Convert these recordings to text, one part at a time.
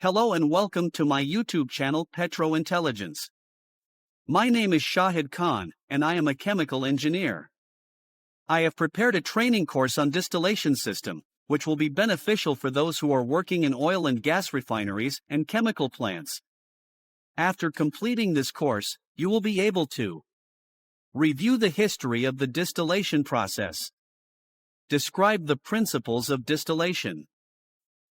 Hello and welcome to my YouTube channel Petro Intelligence. My name is Shahid Khan, and I am a chemical engineer. I have prepared a training course on distillation system, which will be beneficial for those who are working in oil and gas refineries and chemical plants. After completing this course, you will be able to review the history of the distillation process, describe the principles of distillation,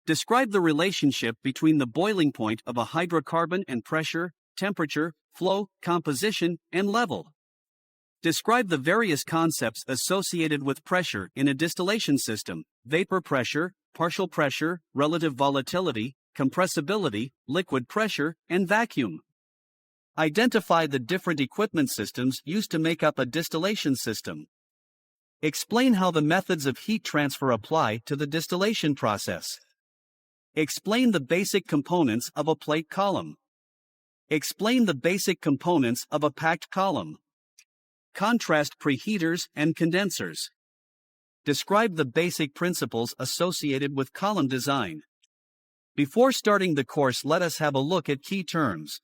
describe the relationship between the boiling point of a hydrocarbon and pressure, temperature, flow, composition, and level. Describe the various concepts associated with pressure in a distillation system: vapor pressure, partial pressure, relative volatility, compressibility, liquid pressure, and vacuum. Identify the different equipment systems used to make up a distillation system. Explain how the methods of heat transfer apply to the distillation process. Explain the basic components of a plate column. Explain the basic components of a packed column. Contrast preheaters and condensers. Describe the basic principles associated with column design. Before starting the course, let us have a look at key terms.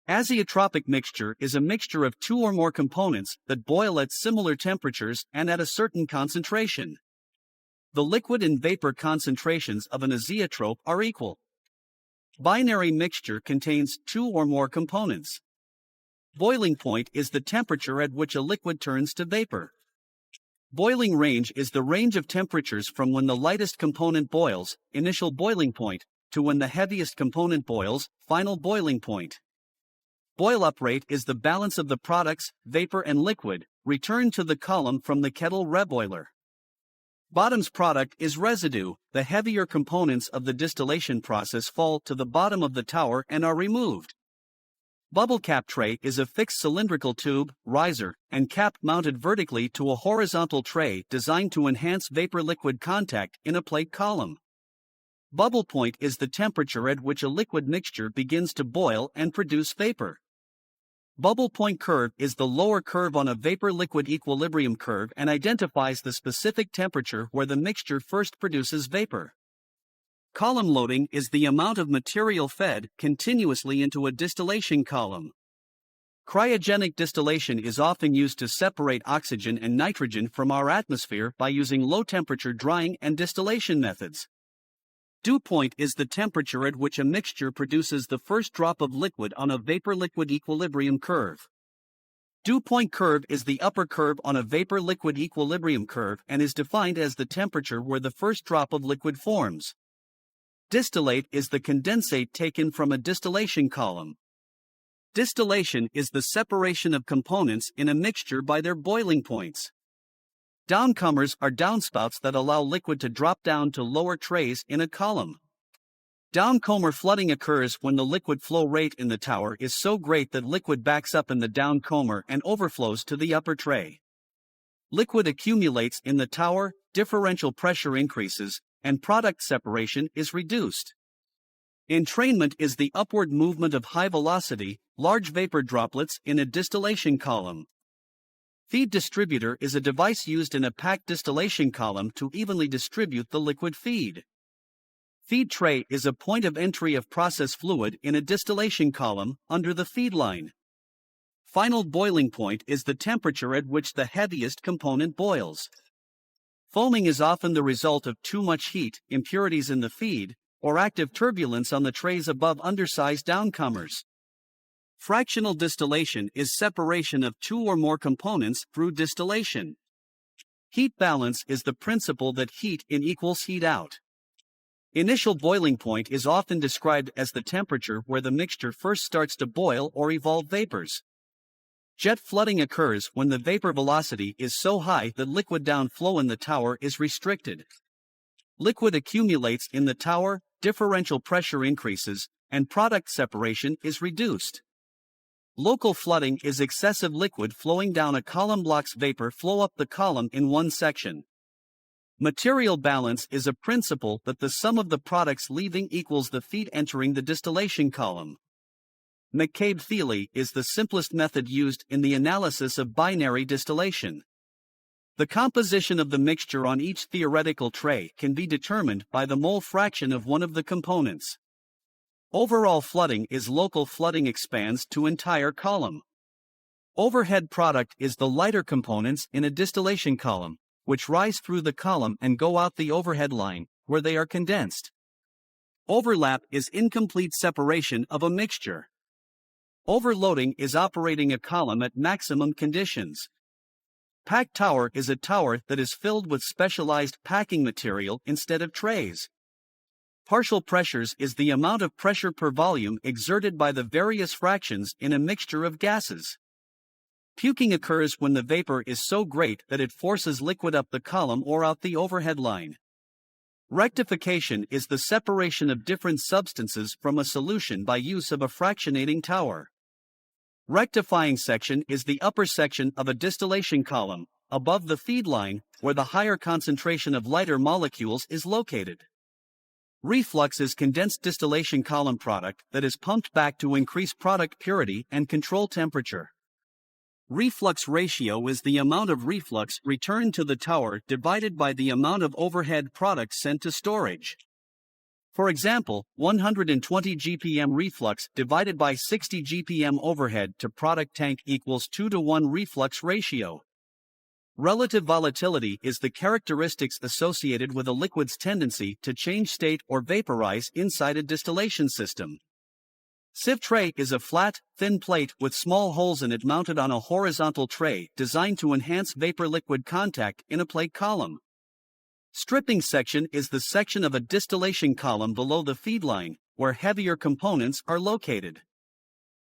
Azeotropic mixture is a mixture of two or more components that boil at similar temperatures and at a certain concentration. The liquid and vapor concentrations of an azeotrope are equal. Binary mixture contains two or more components. Boiling point is the temperature at which a liquid turns to vapor. Boiling range is the range of temperatures from when the lightest component boils, initial boiling point, to when the heaviest component boils, final boiling point. Boil-up rate is the balance of the products, vapor and liquid, returned to the column from the kettle reboiler. Bottom's product is residue. The heavier components of the distillation process fall to the bottom of the tower and are removed. Bubble cap tray is a fixed cylindrical tube, riser, and cap mounted vertically to a horizontal tray designed to enhance vapor-liquid contact in a plate column. Bubble point is the temperature at which a liquid mixture begins to boil and produce vapor. Bubble point curve is the lower curve on a vapor-liquid equilibrium curve and identifies the specific temperature where the mixture first produces vapor. Column loading is the amount of material fed continuously into a distillation column. Cryogenic distillation is often used to separate oxygen and nitrogen from our atmosphere by using low-temperature drying and distillation methods. Dew point is the temperature at which a mixture produces the first drop of liquid on a vapor-liquid equilibrium curve. Dew point curve is the upper curve on a vapor-liquid equilibrium curve and is defined as the temperature where the first drop of liquid forms. Distillate is the condensate taken from a distillation column. Distillation is the separation of components in a mixture by their boiling points. Downcomers are downspouts that allow liquid to drop down to lower trays in a column. Downcomer flooding occurs when the liquid flow rate in the tower is so great that liquid backs up in the downcomer and overflows to the upper tray. Liquid accumulates in the tower, differential pressure increases, and product separation is reduced. Entrainment is the upward movement of high velocity, large vapor droplets in a distillation column. Feed distributor is a device used in a packed distillation column to evenly distribute the liquid feed. Feed tray is a point of entry of process fluid in a distillation column under the feed line. Final boiling point is the temperature at which the heaviest component boils. Foaming is often the result of too much heat, impurities in the feed, or active turbulence on the trays above undersized downcomers. Fractional distillation is separation of two or more components through distillation. Heat balance is the principle that heat in equals heat out. Initial boiling point is often described as the temperature where the mixture first starts to boil or evolve vapors. Jet flooding occurs when the vapor velocity is so high that liquid downflow in the tower is restricted. Liquid accumulates in the tower, differential pressure increases, and product separation is reduced. Local flooding is excessive liquid flowing down a column blocks vapor flow up the column in one section. Material balance is a principle that the sum of the products leaving equals the feed entering the distillation column. McCabe-Thiele is the simplest method used in the analysis of binary distillation. The composition of the mixture on each theoretical tray can be determined by the mole fraction of one of the components. Overall flooding is local flooding expands to entire column. Overhead product is the lighter components in a distillation column, which rise through the column and go out the overhead line, where they are condensed. Overlap is incomplete separation of a mixture. Overloading is operating a column at maximum conditions. Pack tower is a tower that is filled with specialized packing material instead of trays. Partial pressures is the amount of pressure per volume exerted by the various fractions in a mixture of gases. Puking occurs when the vapor is so great that it forces liquid up the column or out the overhead line. Rectification is the separation of different substances from a solution by use of a fractionating tower. Rectifying section is the upper section of a distillation column, above the feed line, where the higher concentration of lighter molecules is located. Reflux is condensed distillation column product that is pumped back to increase product purity and control temperature. Reflux ratio is the amount of reflux returned to the tower divided by the amount of overhead product sent to storage. For example, 120 GPM reflux divided by 60 GPM overhead to product tank equals 2:1 reflux ratio. Relative volatility is the characteristics associated with a liquid's tendency to change state or vaporize inside a distillation system. Sieve tray is a flat, thin plate with small holes in it mounted on a horizontal tray designed to enhance vapor-liquid contact in a plate column. Stripping section is the section of a distillation column below the feed line, where heavier components are located.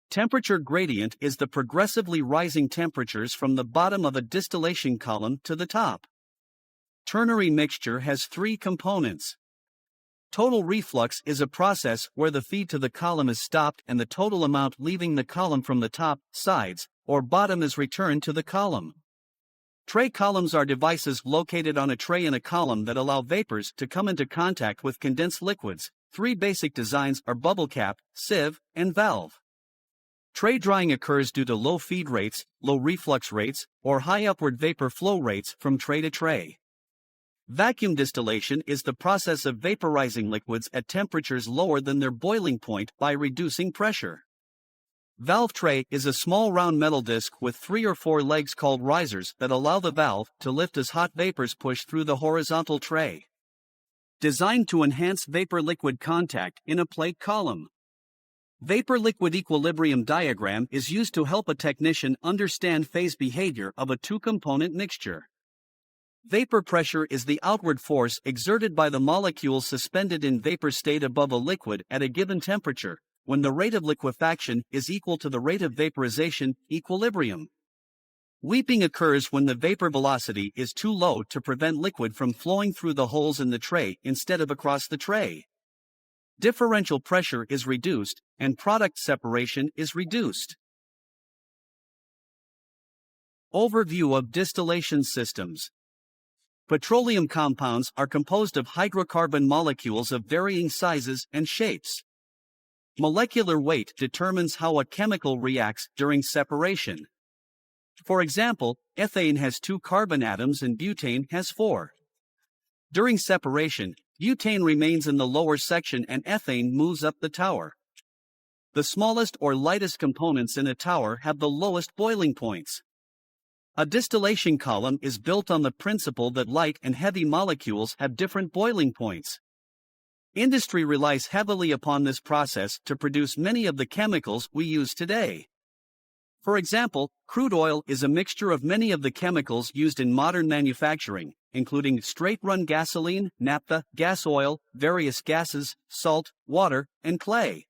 Temperature gradient is the progressively rising temperatures from the bottom of a distillation column to the top. Ternary mixture has three components. Total reflux is a process where the feed to the column is stopped and the total amount leaving the column from the top, sides, or bottom is returned to the column. Tray columns are devices located on a tray in a column that allow vapors to come into contact with condensed liquids. Three basic designs are bubble cap, sieve, and valve. Tray drying occurs due to low feed rates, low reflux rates, or high upward vapor flow rates from tray to tray. Vacuum distillation is the process of vaporizing liquids at temperatures lower than their boiling point by reducing pressure. Valve tray is a small round metal disc with 3 or 4 legs called risers that allow the valve to lift as hot vapors push through the horizontal tray. Designed to enhance vapor-liquid contact in a plate column. Vapor-liquid equilibrium diagram is used to help a technician understand phase behavior of a two-component mixture. Vapor pressure is the outward force exerted by the molecules suspended in vapor state above a liquid at a given temperature, when the rate of liquefaction is equal to the rate of vaporization, equilibrium. Weeping occurs when the vapor velocity is too low to prevent liquid from flowing through the holes in the tray instead of across the tray. Differential pressure is reduced, and product separation is reduced. Overview of distillation systems. Petroleum compounds are composed of hydrocarbon molecules of varying sizes and shapes. Molecular weight determines how a chemical reacts during separation. For example, ethane has 2 carbon atoms and butane has 4. During separation, butane remains in the lower section and ethane moves up the tower. The smallest or lightest components in a tower have the lowest boiling points. A distillation column is built on the principle that light and heavy molecules have different boiling points. Industry relies heavily upon this process to produce many of the chemicals we use today. For example, crude oil is a mixture of many of the chemicals used in modern manufacturing, including straight-run gasoline, naphtha, gas oil, various gases, salt, water, and clay.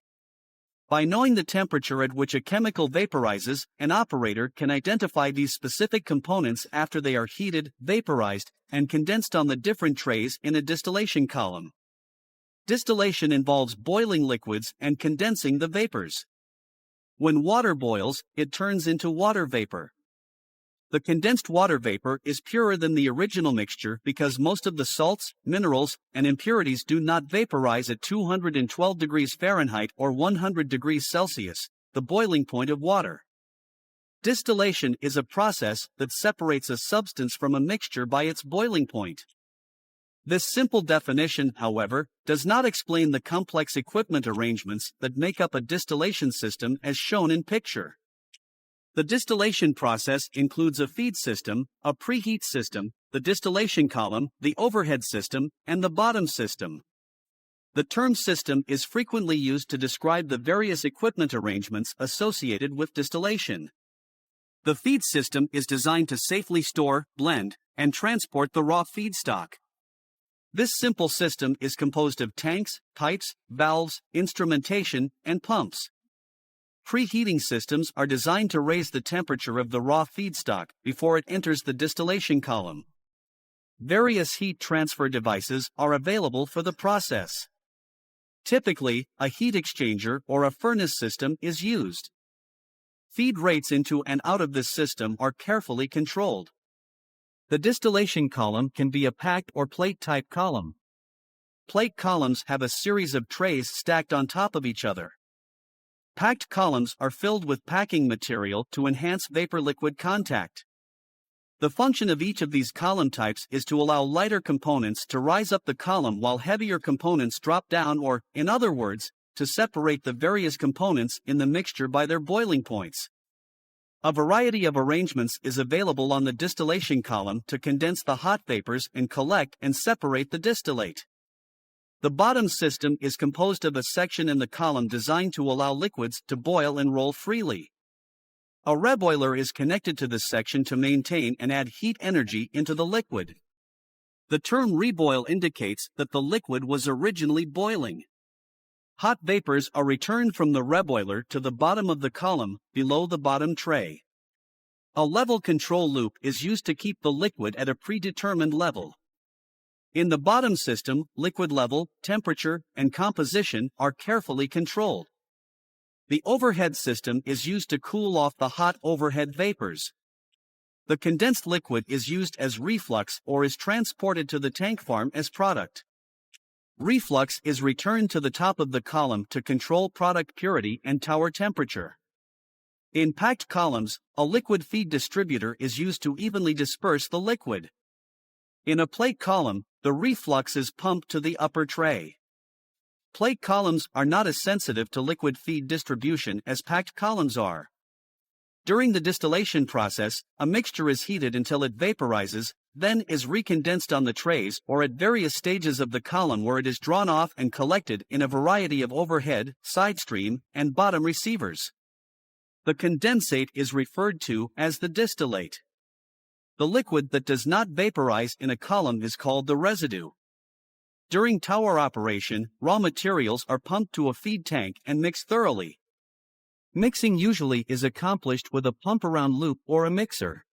By knowing the temperature at which a chemical vaporizes, an operator can identify these specific components after they are heated, vaporized, and condensed on the different trays in a distillation column. Distillation involves boiling liquids and condensing the vapors. When water boils, it turns into water vapor. The condensed water vapor is purer than the original mixture because most of the salts, minerals, and impurities do not vaporize at 212 degrees Fahrenheit or 100 degrees Celsius, the boiling point of water. Distillation is a process that separates a substance from a mixture by its boiling point. This simple definition, however, does not explain the complex equipment arrangements that make up a distillation system as shown in picture. The distillation process includes a feed system, a preheat system, the distillation column, the overhead system, and the bottom system. The term system is frequently used to describe the various equipment arrangements associated with distillation. The feed system is designed to safely store, blend, and transport the raw feedstock. This simple system is composed of tanks, pipes, valves, instrumentation, and pumps. Preheating systems are designed to raise the temperature of the raw feedstock before it enters the distillation column. Various heat transfer devices are available for the process. Typically, a heat exchanger or a furnace system is used. Feed rates into and out of this system are carefully controlled. The distillation column can be a packed or plate-type column. Plate columns have a series of trays stacked on top of each other. Packed columns are filled with packing material to enhance vapor-liquid contact. The function of each of these column types is to allow lighter components to rise up the column while heavier components drop down, or, in other words, to separate the various components in the mixture by their boiling points. A variety of arrangements is available on the distillation column to condense the hot vapors and collect and separate the distillate. The bottom system is composed of a section in the column designed to allow liquids to boil and roll freely. A reboiler is connected to this section to maintain and add heat energy into the liquid. The term reboil indicates that the liquid was originally boiling. Hot vapors are returned from the reboiler to the bottom of the column, below the bottom tray. A level control loop is used to keep the liquid at a predetermined level. In the bottom system, liquid level, temperature, and composition are carefully controlled. The overhead system is used to cool off the hot overhead vapors. The condensed liquid is used as reflux or is transported to the tank farm as product. Reflux is returned to the top of the column to control product purity and tower temperature. In packed columns, a liquid feed distributor is used to evenly disperse the liquid. In a plate column, the reflux is pumped to the upper tray. Plate columns are not as sensitive to liquid feed distribution as packed columns are. During the distillation process, a mixture is heated until it vaporizes, then is recondensed on the trays or at various stages of the column where it is drawn off and collected in a variety of overhead, side stream, and bottom receivers. The condensate is referred to as the distillate. The liquid that does not vaporize in a column is called the residue. During tower operation, raw materials are pumped to a feed tank and mixed thoroughly. Mixing usually is accomplished with a pump-around loop or a mixer.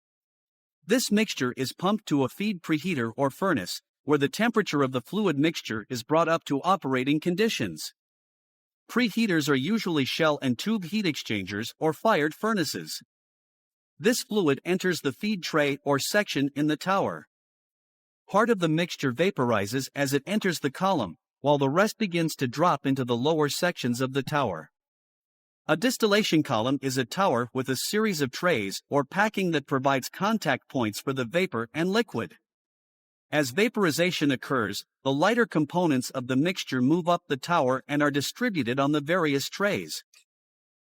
This mixture is pumped to a feed preheater or furnace, where the temperature of the fluid mixture is brought up to operating conditions. Preheaters are usually shell and tube heat exchangers or fired furnaces. This fluid enters the feed tray or section in the tower. Part of the mixture vaporizes as it enters the column, while the rest begins to drop into the lower sections of the tower. A distillation column is a tower with a series of trays or packing that provides contact points for the vapor and liquid. As vaporization occurs, the lighter components of the mixture move up the tower and are distributed on the various trays.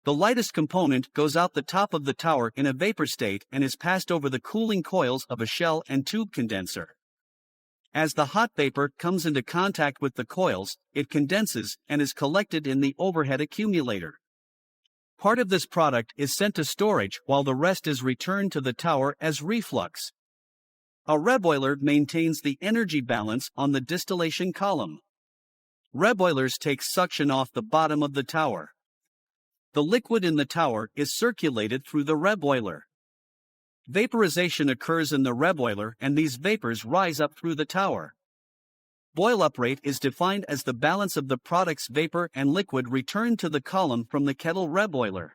The lightest component goes out the top of the tower in a vapor state and is passed over the cooling coils of a shell and tube condenser. As the hot vapor comes into contact with the coils, it condenses and is collected in the overhead accumulator. Part of this product is sent to storage while the rest is returned to the tower as reflux. A reboiler maintains the energy balance on the distillation column. Reboilers take suction off the bottom of the tower. The liquid in the tower is circulated through the reboiler. Vaporization occurs in the reboiler and these vapors rise up through the tower. Boil-up rate is defined as the balance of the product's vapor and liquid returned to the column from the kettle reboiler.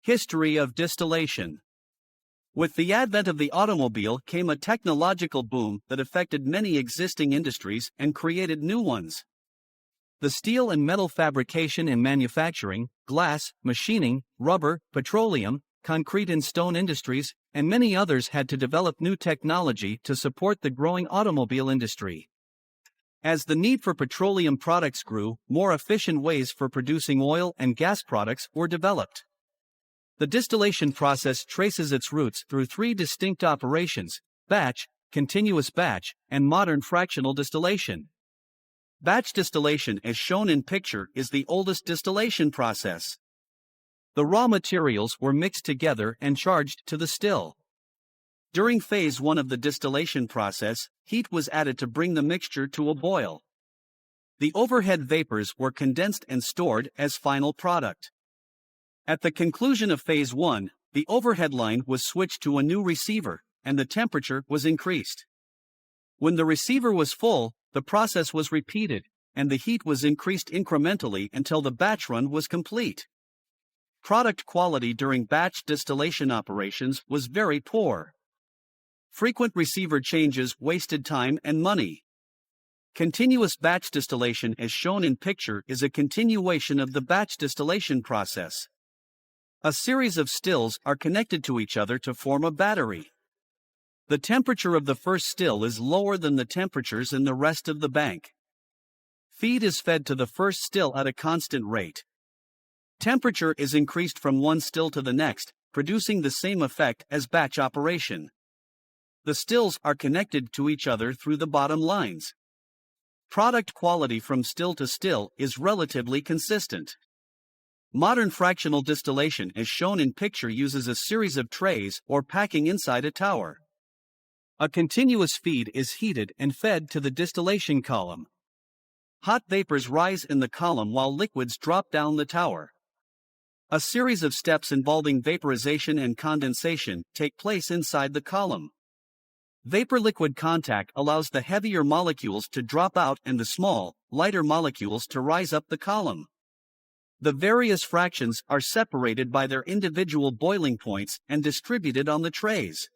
History of distillation. With the advent of the automobile came a technological boom that affected many existing industries and created new ones. The steel and metal fabrication and manufacturing, glass, machining, rubber, petroleum, concrete and stone industries, and many others had to develop new technology to support the growing automobile industry. As the need for petroleum products grew, more efficient ways for producing oil and gas products were developed. The distillation process traces its roots through three distinct operations: batch, continuous batch, and modern fractional distillation. Batch distillation, as shown in picture, is the oldest distillation process. The raw materials were mixed together and charged to the still. During phase 1 of the distillation process, heat was added to bring the mixture to a boil. The overhead vapors were condensed and stored as final product. At the conclusion of phase 1, the overhead line was switched to a new receiver, and the temperature was increased. When the receiver was full, the process was repeated, and the heat was increased incrementally until the batch run was complete. Product quality during batch distillation operations was very poor. Frequent receiver changes wasted time and money. Continuous batch distillation, as shown in picture, is a continuation of the batch distillation process. A series of stills are connected to each other to form a battery. The temperature of the first still is lower than the temperatures in the rest of the bank. Feed is fed to the first still at a constant rate. Temperature is increased from one still to the next, producing the same effect as batch operation. The stills are connected to each other through the bottom lines. Product quality from still to still is relatively consistent. Modern fractional distillation, as shown in picture, uses a series of trays or packing inside a tower. A continuous feed is heated and fed to the distillation column. Hot vapors rise in the column while liquids drop down the tower. A series of steps involving vaporization and condensation take place inside the column. Vapor-liquid contact allows the heavier molecules to drop out and the small, lighter molecules to rise up the column. The various fractions are separated by their individual boiling points and distributed on the trays.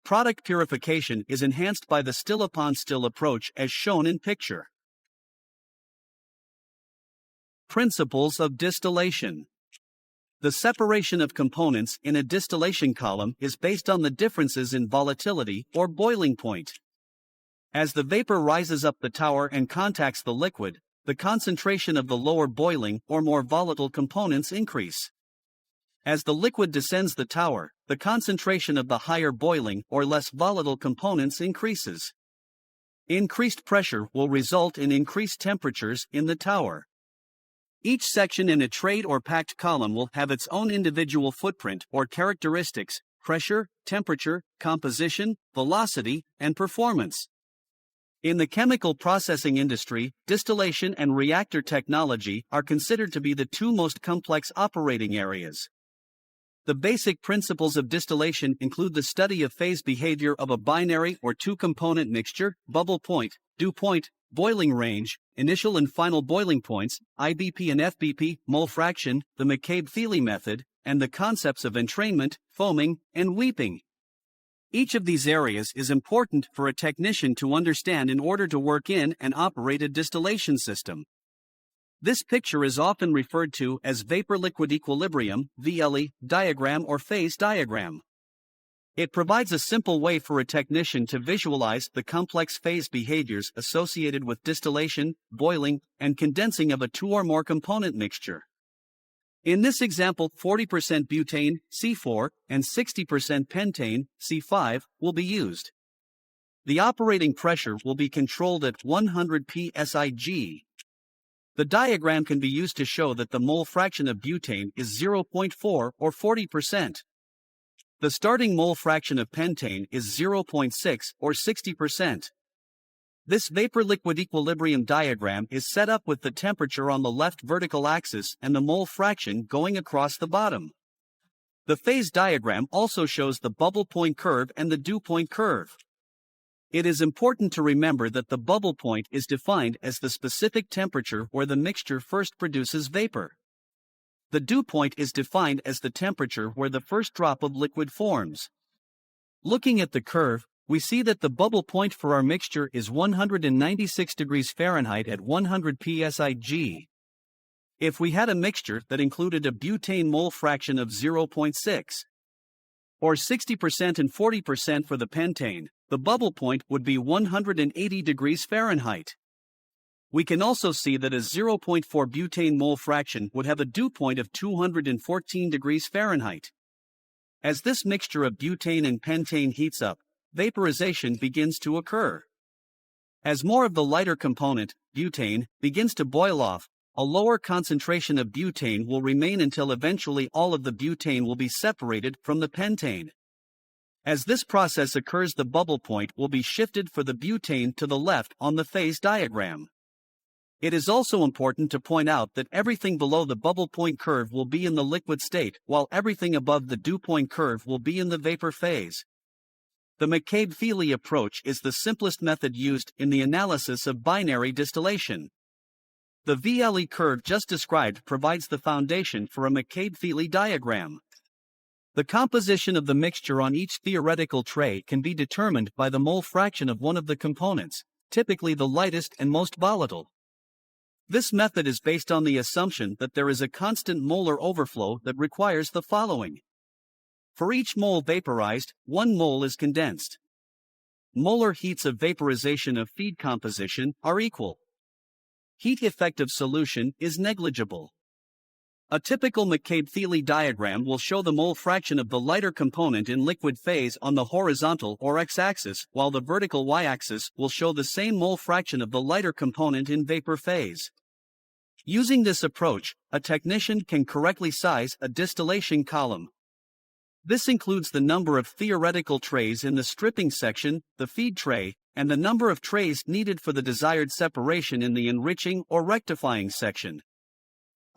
Product purification is enhanced by the still-upon-still approach, as shown in picture. Principles of distillation. The separation of components in a distillation column is based on the differences in volatility or boiling point. As the vapor rises up the tower and contacts the liquid, the concentration of the lower boiling or more volatile components increase. As the liquid descends the tower, the concentration of the higher boiling or less volatile components increases. Increased pressure will result in increased temperatures in the tower. Each section in a trayed or packed column will have its own individual footprint or characteristics: pressure, temperature, composition, velocity, and performance. In the chemical processing industry, distillation and reactor technology are considered to be the two most complex operating areas. The basic principles of distillation include the study of phase behavior of a binary or two-component mixture, bubble point, dew point, boiling range, initial and final boiling points, IBP and FBP, mole fraction, the McCabe-Thiele method, and the concepts of entrainment, foaming, and weeping. Each of these areas is important for a technician to understand in order to work in and operate a distillation system. This picture is often referred to as vapor-liquid equilibrium (VLE) diagram or phase diagram. It provides a simple way for a technician to visualize the complex phase behaviors associated with distillation, boiling, and condensing of a two or more component mixture. In this example, 40% butane, C4, and 60% pentane, C5, will be used. The operating pressure will be controlled at 100 psig. The diagram can be used to show that the mole fraction of butane is 0.4 or 40%. The starting mole fraction of pentane is 0.6 or 60%. This vapor-liquid equilibrium diagram is set up with the temperature on the left vertical axis and the mole fraction going across the bottom. The phase diagram also shows the bubble point curve and the dew point curve. It is important to remember that the bubble point is defined as the specific temperature where the mixture first produces vapor. The dew point is defined as the temperature where the first drop of liquid forms. Looking at the curve, we see that the bubble point for our mixture is 196 degrees Fahrenheit at 100 psig. If we had a mixture that included a butane mole fraction of 0.6, or 60% and 40% for the pentane, the bubble point would be 180 degrees Fahrenheit. We can also see that a 0.4 butane mole fraction would have a dew point of 214 degrees Fahrenheit. As this mixture of butane and pentane heats up, vaporization begins to occur. As more of the lighter component, butane, begins to boil off, a lower concentration of butane will remain until eventually all of the butane will be separated from the pentane. As this process occurs, the bubble point will be shifted for the butane to the left on the phase diagram. It is also important to point out that everything below the bubble point curve will be in the liquid state, while everything above the dew point curve will be in the vapor phase. The McCabe-Thiele approach is the simplest method used in the analysis of binary distillation. The VLE curve just described provides the foundation for a McCabe-Thiele diagram. The composition of the mixture on each theoretical tray can be determined by the mole fraction of one of the components, typically the lightest and most volatile. This method is based on the assumption that there is a constant molar overflow that requires the following. For each mole vaporized, 1 mole is condensed. Molar heats of vaporization of feed composition are equal. Heat effective solution is negligible. A typical McCabe-Thiele diagram will show the mole fraction of the lighter component in liquid phase on the horizontal or x-axis, while the vertical y-axis will show the same mole fraction of the lighter component in vapor phase. Using this approach, a technician can correctly size a distillation column. This includes the number of theoretical trays in the stripping section, the feed tray, and the number of trays needed for the desired separation in the enriching or rectifying section.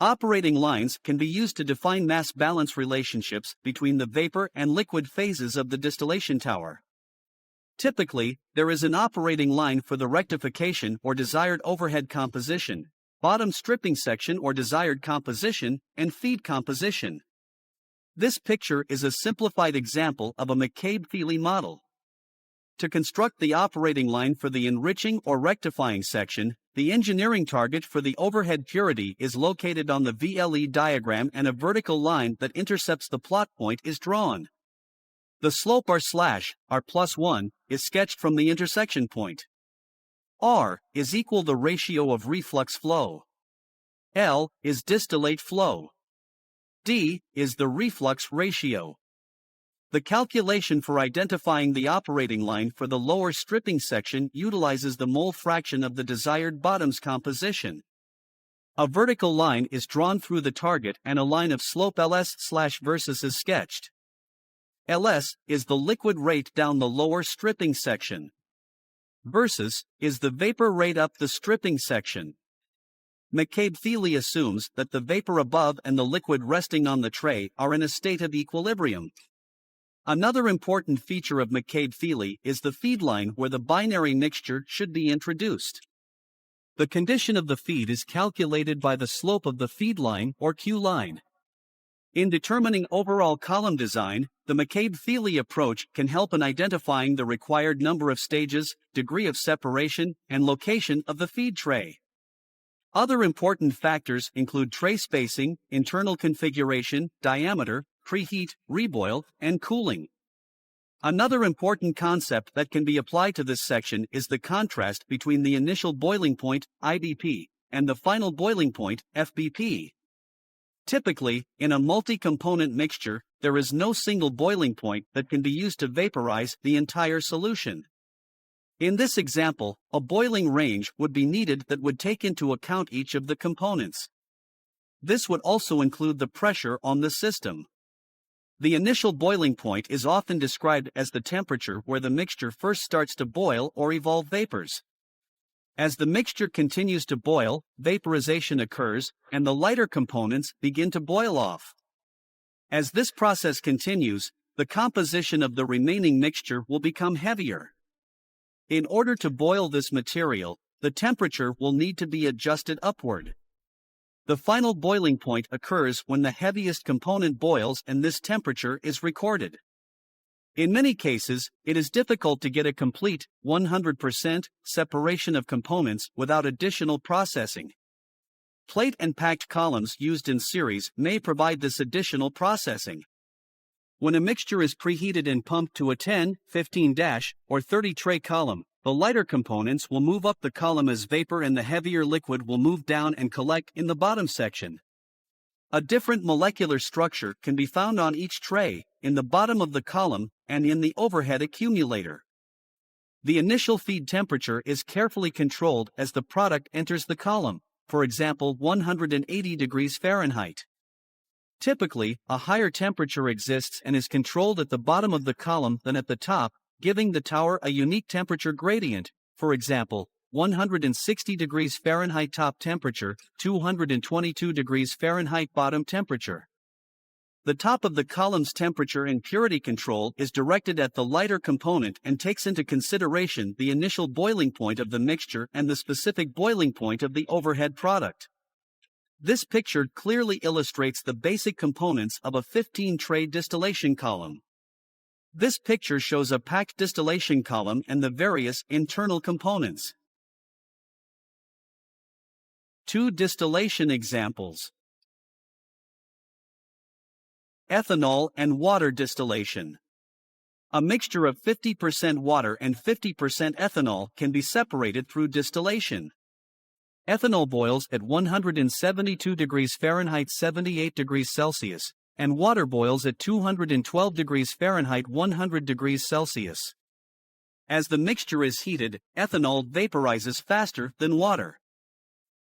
Operating lines can be used to define mass balance relationships between the vapor and liquid phases of the distillation tower. Typically, there is an operating line for the rectification or desired overhead composition, bottom stripping section or desired composition, and feed composition. This picture is a simplified example of a McCabe-Thiele model. To construct the operating line for the enriching or rectifying section, the engineering target for the overhead purity is located on the VLE diagram and a vertical line that intercepts the plot point is drawn. The slope R/R+1 is sketched from the intersection point. R is equal the ratio of reflux flow. L is distillate flow. D is the reflux ratio. The calculation for identifying the operating line for the lower stripping section utilizes the mole fraction of the desired bottoms composition. A vertical line is drawn through the target and a line of slope LS/versus is sketched. LS is the liquid rate down the lower stripping section. Versus is the vapor rate up the stripping section. McCabe-Thiele assumes that the vapor above and the liquid resting on the tray are in a state of equilibrium. Another important feature of McCabe-Thiele is the feed line where the binary mixture should be introduced. The condition of the feed is calculated by the slope of the feed line or Q line. In determining overall column design, the McCabe-Thiele approach can help in identifying the required number of stages, degree of separation, and location of the feed tray. Other important factors include tray spacing, internal configuration, diameter, preheat, reboil, and cooling. Another important concept that can be applied to this section is the contrast between the initial boiling point, IBP, and the final boiling point, FBP. Typically, in a multi-component mixture, there is no single boiling point that can be used to vaporize the entire solution. In this example, a boiling range would be needed that would take into account each of the components. This would also include the pressure on the system. The initial boiling point is often described as the temperature where the mixture first starts to boil or evolve vapors. As the mixture continues to boil, vaporization occurs, and the lighter components begin to boil off. As this process continues, the composition of the remaining mixture will become heavier. In order to boil this material, the temperature will need to be adjusted upward. The final boiling point occurs when the heaviest component boils and this temperature is recorded. In many cases, it is difficult to get a complete 100% separation of components without additional processing. plate and packed columns used in series may provide this additional processing. When a mixture is preheated and pumped to a 10, 15 or 30 tray column, the lighter components will move up the column as vapor and the heavier liquid will move down and collect in the bottom section. A different molecular structure can be found on each tray, in the bottom of the column, and in the overhead accumulator. The initial feed temperature is carefully controlled as the product enters the column, for example 180 degrees Fahrenheit. Typically, a higher temperature exists and is controlled at the bottom of the column than at the top, giving the tower a unique temperature gradient, for example, 160 degrees Fahrenheit top temperature, 222 degrees Fahrenheit bottom temperature. The top of the column's temperature and purity control is directed at the lighter component and takes into consideration the initial boiling point of the mixture and the specific boiling point of the overhead product. This picture clearly illustrates the basic components of a 15-tray distillation column. This picture shows a packed distillation column and the various internal components. 2 distillation examples. Ethanol and water distillation. A mixture of 50% water and 50% ethanol can be separated through distillation. Ethanol boils at 172 degrees Fahrenheit 78 degrees Celsius, and water boils at 212 degrees Fahrenheit 100 degrees Celsius. As the mixture is heated, ethanol vaporizes faster than water.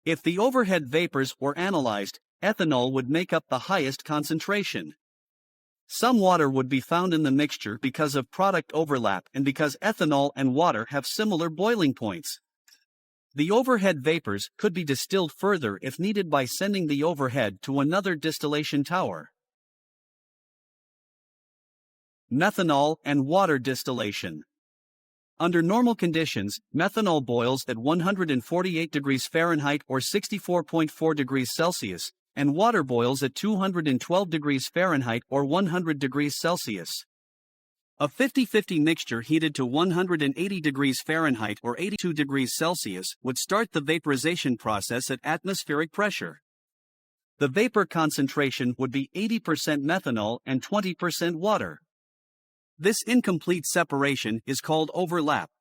If the overhead vapors were analyzed, ethanol would make up the highest concentration. Some water would be found in the mixture because of product overlap and because ethanol and water have similar boiling points. The overhead vapors could be distilled further if needed by sending the overhead to another distillation tower. Methanol and water distillation. Under normal conditions, methanol boils at 148 degrees Fahrenheit or 64.4 degrees Celsius, and water boils at 212 degrees Fahrenheit or 100 degrees Celsius. A 50-50 mixture heated to 180 degrees Fahrenheit or 82 degrees Celsius would start the vaporization process at atmospheric pressure. The vapor concentration would be 80% methanol and 20% water. This incomplete separation is called overlap.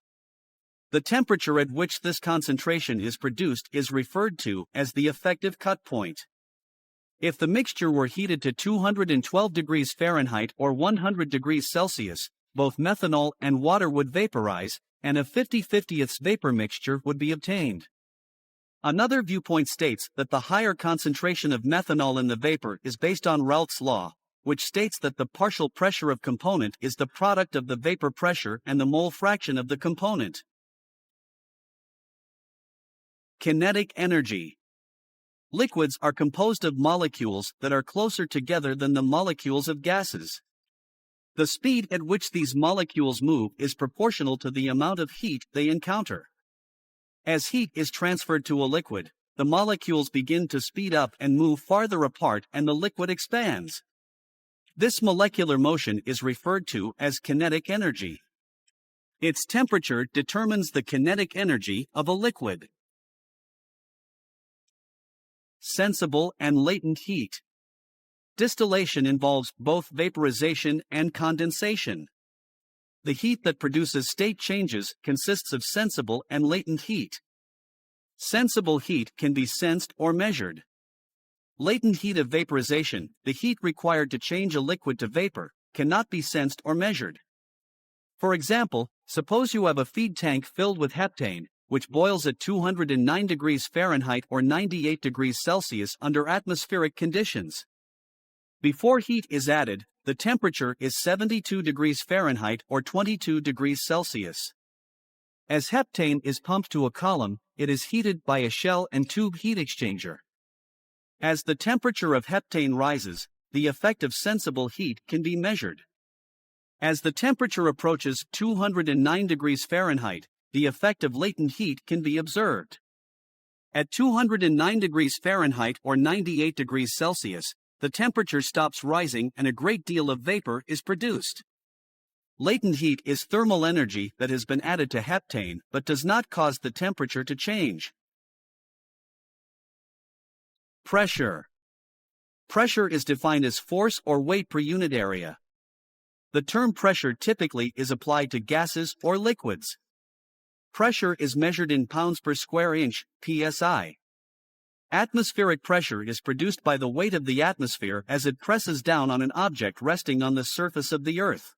The temperature at which this concentration is produced is referred to as the effective cut point. If the mixture were heated to 212 degrees Fahrenheit or 100 degrees Celsius, both methanol and water would vaporize, and a 50-50ths vapor mixture would be obtained. Another viewpoint states that the higher concentration of methanol in the vapor is based on Raoult's law, which states that the partial pressure of component is the product of the vapor pressure and the mole fraction of the component. Kinetic energy. Liquids are composed of molecules that are closer together than the molecules of gases. The speed at which these molecules move is proportional to the amount of heat they encounter. As heat is transferred to a liquid, the molecules begin to speed up and move farther apart and the liquid expands. This molecular motion is referred to as kinetic energy. Its temperature determines the kinetic energy of a liquid. Sensible and latent heat. Distillation involves both vaporization and condensation. The heat that produces state changes consists of sensible and latent heat. Sensible heat can be sensed or measured. Latent heat of vaporization, the heat required to change a liquid to vapor, cannot be sensed or measured. For example, suppose you have a feed tank filled with heptane, which boils at 209 degrees Fahrenheit or 98 degrees Celsius under atmospheric conditions. Before heat is added, the temperature is 72 degrees Fahrenheit or 22 degrees Celsius. As heptane is pumped to a column, it is heated by a shell and tube heat exchanger. As the temperature of heptane rises, the effect of sensible heat can be measured. As the temperature approaches 209 degrees Fahrenheit, the effect of latent heat can be observed. At 209 degrees Fahrenheit or 98 degrees Celsius, the temperature stops rising and a great deal of vapor is produced. Latent heat is thermal energy that has been added to heptane but does not cause the temperature to change. Pressure. Pressure is defined as force or weight per unit area. The term pressure typically is applied to gases or liquids. Pressure is measured in pounds per square inch, psi. Atmospheric pressure is produced by the weight of the atmosphere as it presses down on an object resting on the surface of the Earth.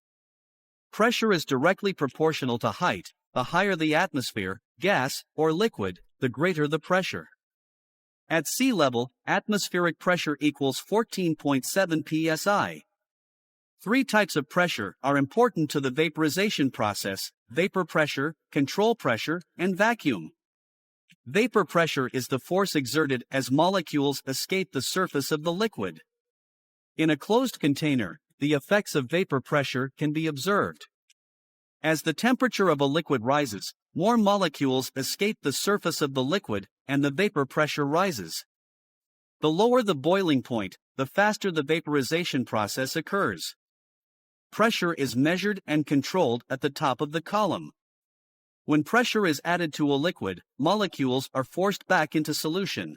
Pressure is directly proportional to height. The higher the atmosphere, gas, or liquid, the greater the pressure. At sea level, atmospheric pressure equals 14.7 psi. Three types of pressure are important to the vaporization process: vapor pressure, control pressure, and vacuum. Vapor pressure is the force exerted as molecules escape the surface of the liquid. In a closed container, the effects of vapor pressure can be observed. As the temperature of a liquid rises, more molecules escape the surface of the liquid, and the vapor pressure rises. The lower the boiling point, the faster the vaporization process occurs. Pressure is measured and controlled at the top of the column. When pressure is added to a liquid, molecules are forced back into solution.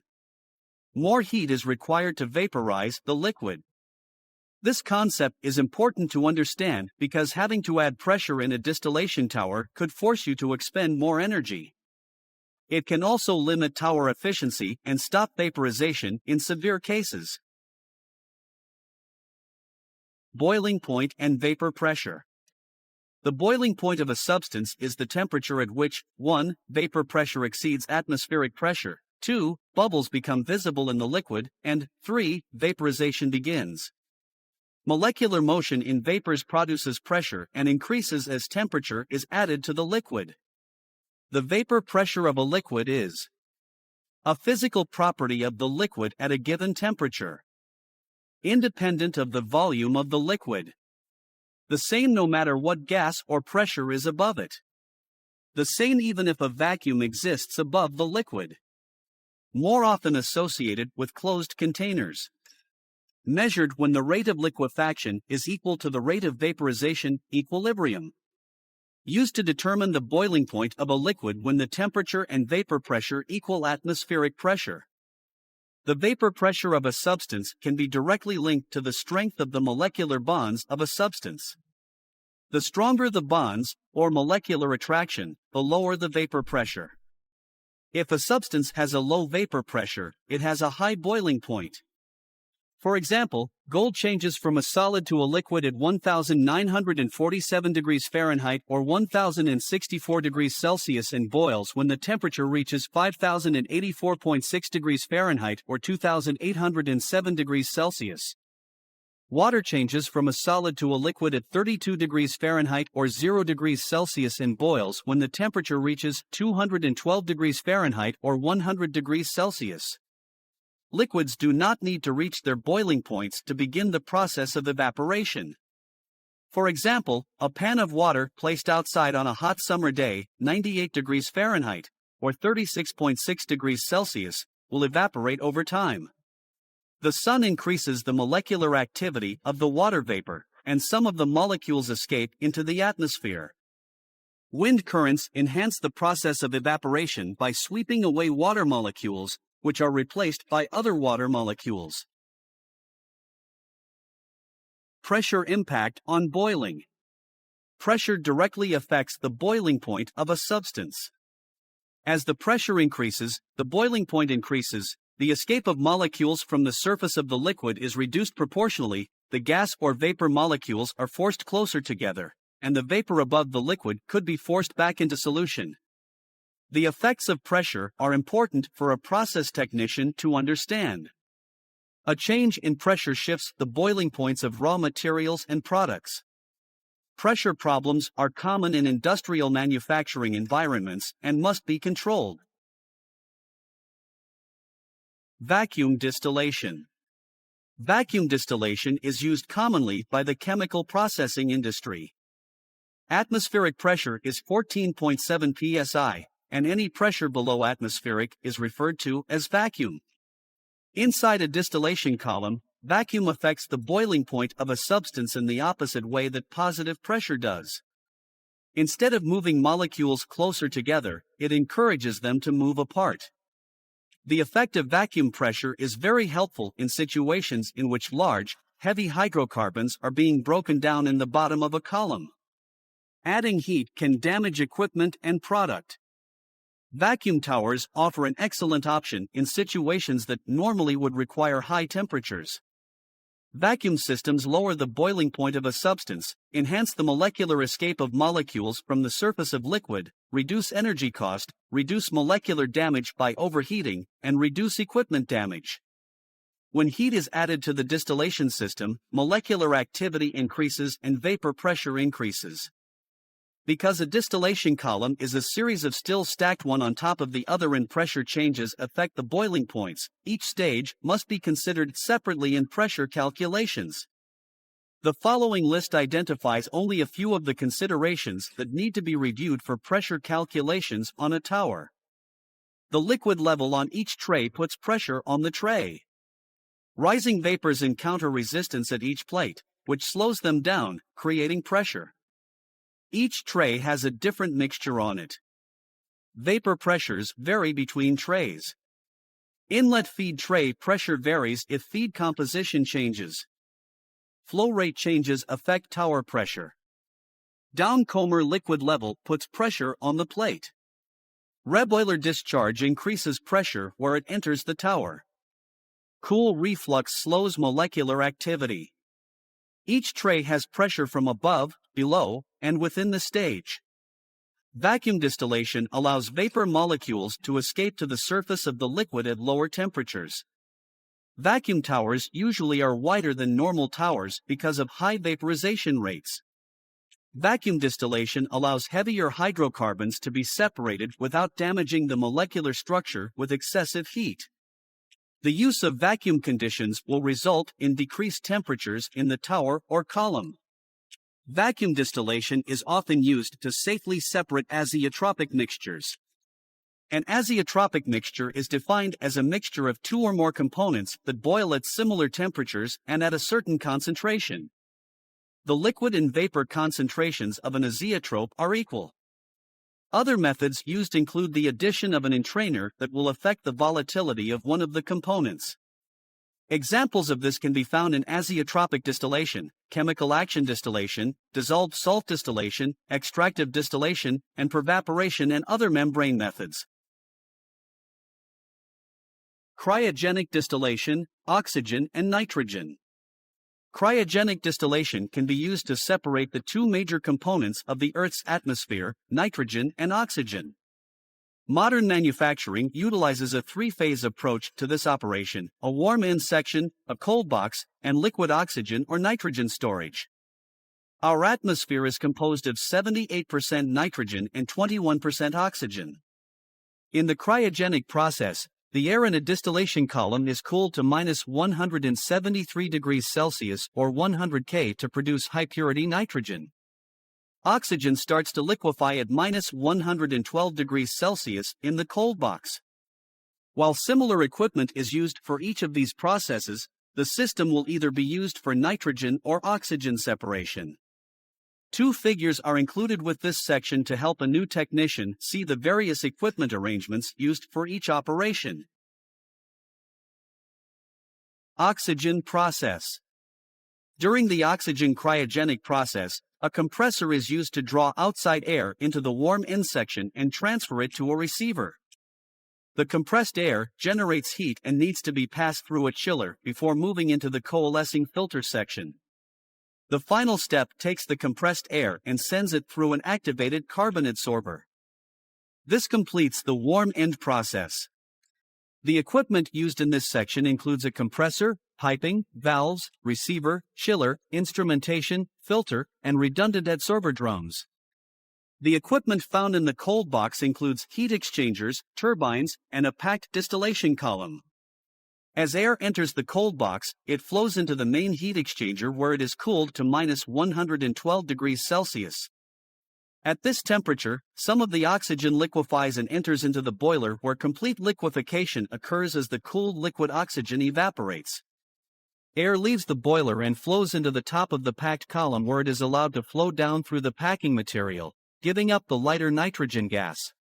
More heat is required to vaporize the liquid. This concept is important to understand because having to add pressure in a distillation tower could force you to expend more energy. It can also limit tower efficiency and stop vaporization in severe cases. Boiling point and vapor pressure. The boiling point of a substance is the temperature at which 1. Vapor pressure exceeds atmospheric pressure, 2. Bubbles become visible in the liquid, and 3. Vaporization begins. Molecular motion in vapors produces pressure and increases as temperature is added to the liquid. The vapor pressure of a liquid is a physical property of the liquid at a given temperature, independent of the volume of the liquid. The same no matter what gas or pressure is above it. The same even if a vacuum exists above the liquid. More often associated with closed containers. Measured when the rate of liquefaction is equal to the rate of vaporization, equilibrium. Used to determine the boiling point of a liquid when the temperature and vapor pressure equal atmospheric pressure. The vapor pressure of a substance can be directly linked to the strength of the molecular bonds of a substance. The stronger the bonds, or molecular attraction, the lower the vapor pressure. If a substance has a low vapor pressure, it has a high boiling point. For example, gold changes from a solid to a liquid at 1947 degrees Fahrenheit or 1064 degrees Celsius and boils when the temperature reaches 5084.6 degrees Fahrenheit or 2807 degrees Celsius. Water changes from a solid to a liquid at 32 degrees Fahrenheit or 0 degrees Celsius and boils when the temperature reaches 212 degrees Fahrenheit or 100 degrees Celsius. Liquids do not need to reach their boiling points to begin the process of evaporation. For example, a pan of water placed outside on a hot summer day, 98 degrees Fahrenheit, or 36.6 degrees Celsius, will evaporate over time. The sun increases the molecular activity of the water vapor, and some of the molecules escape into the atmosphere. Wind currents enhance the process of evaporation by sweeping away water molecules, which are replaced by other water molecules. Pressure impact on boiling. Pressure directly affects the boiling point of a substance. As the pressure increases, the boiling point increases, the escape of molecules from the surface of the liquid is reduced proportionally, the gas or vapor molecules are forced closer together, and the vapor above the liquid could be forced back into solution. The effects of pressure are important for a process technician to understand. A change in pressure shifts the boiling points of raw materials and products. Pressure problems are common in industrial manufacturing environments and must be controlled. Vacuum distillation. Vacuum distillation is used commonly by the chemical processing industry. Atmospheric pressure is 14.7 psi, and any pressure below atmospheric is referred to as vacuum. Inside a distillation column, vacuum affects the boiling point of a substance in the opposite way that positive pressure does. Instead of moving molecules closer together, it encourages them to move apart. The effective vacuum pressure is very helpful in situations in which large, heavy hydrocarbons are being broken down in the bottom of a column. Adding heat can damage equipment and product. Vacuum towers offer an excellent option in situations that normally would require high temperatures. Vacuum systems lower the boiling point of a substance, enhance the molecular escape of molecules from the surface of liquid, reduce energy cost, reduce molecular damage by overheating, and reduce equipment damage. When heat is added to the distillation system, molecular activity increases and vapor pressure increases. Because a distillation column is a series of stills stacked one on top of the other and pressure changes affect the boiling points, each stage must be considered separately in pressure calculations. The following list identifies only a few of the considerations that need to be reviewed for pressure calculations on a tower. The liquid level on each tray puts pressure on the tray. Rising vapors encounter resistance at each plate, which slows them down, creating pressure. Each tray has a different mixture on it. Vapor pressures vary between trays. Inlet feed tray pressure varies if feed composition changes. Flow rate changes affect tower pressure. Downcomer liquid level puts pressure on the plate. Reboiler discharge increases pressure where it enters the tower. Cool reflux slows molecular activity. Each tray has pressure from above, below, and within the stage. Vacuum distillation allows vapor molecules to escape to the surface of the liquid at lower temperatures. Vacuum towers usually are wider than normal towers because of high vaporization rates. Vacuum distillation allows heavier hydrocarbons to be separated without damaging the molecular structure with excessive heat. The use of vacuum conditions will result in decreased temperatures in the tower or column. Vacuum distillation is often used to safely separate azeotropic mixtures. An azeotropic mixture is defined as a mixture of two or more components that boil at similar temperatures and at a certain concentration. The liquid and vapor concentrations of an azeotrope are equal. Other methods used include the addition of an entrainer that will affect the volatility of one of the components. Examples of this can be found in azeotropic distillation, chemical action distillation, dissolved salt distillation, extractive distillation, and pervaporation and other membrane methods. Cryogenic distillation, oxygen and nitrogen. Cryogenic distillation can be used to separate the two major components of the Earth's atmosphere, nitrogen and oxygen. Modern manufacturing utilizes a three-phase approach to this operation: a warm end section, a cold box, and liquid oxygen or nitrogen storage. Our atmosphere is composed of 78% nitrogen and 21% oxygen. In the cryogenic process, the air in a distillation column is cooled to -173 degrees Celsius or 100 K to produce high-purity nitrogen. Oxygen starts to liquefy at -112 degrees Celsius in the cold box. While similar equipment is used for each of these processes, the system will either be used for nitrogen or oxygen separation. Two figures are included with this section to help a new technician see the various equipment arrangements used for each operation. Oxygen process. During the oxygen cryogenic process, a compressor is used to draw outside air into the warm end section and transfer it to a receiver. The compressed air generates heat and needs to be passed through a chiller before moving into the coalescing filter section. The final step takes the compressed air and sends it through an activated carbon adsorber. This completes the warm end process. The equipment used in this section includes a compressor, piping, valves, receiver, chiller, instrumentation, filter, and redundant adsorber drums. The equipment found in the cold box includes heat exchangers, turbines, and a packed distillation column. As air enters the cold box, it flows into the main heat exchanger where it is cooled to -112 degrees Celsius. At this temperature, some of the oxygen liquefies and enters into the boiler where complete liquefaction occurs as the cooled liquid oxygen evaporates. Air leaves the boiler and flows into the top of the packed column where it is allowed to flow down through the packing material, giving up the lighter nitrogen gas.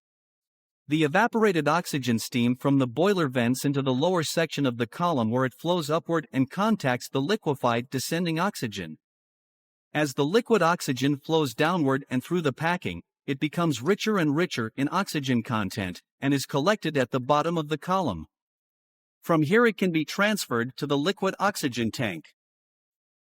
The evaporated oxygen steam from the boiler vents into the lower section of the column where it flows upward and contacts the liquefied descending oxygen. As the liquid oxygen flows downward and through the packing, it becomes richer and richer in oxygen content and is collected at the bottom of the column. From here it can be transferred to the liquid oxygen tank.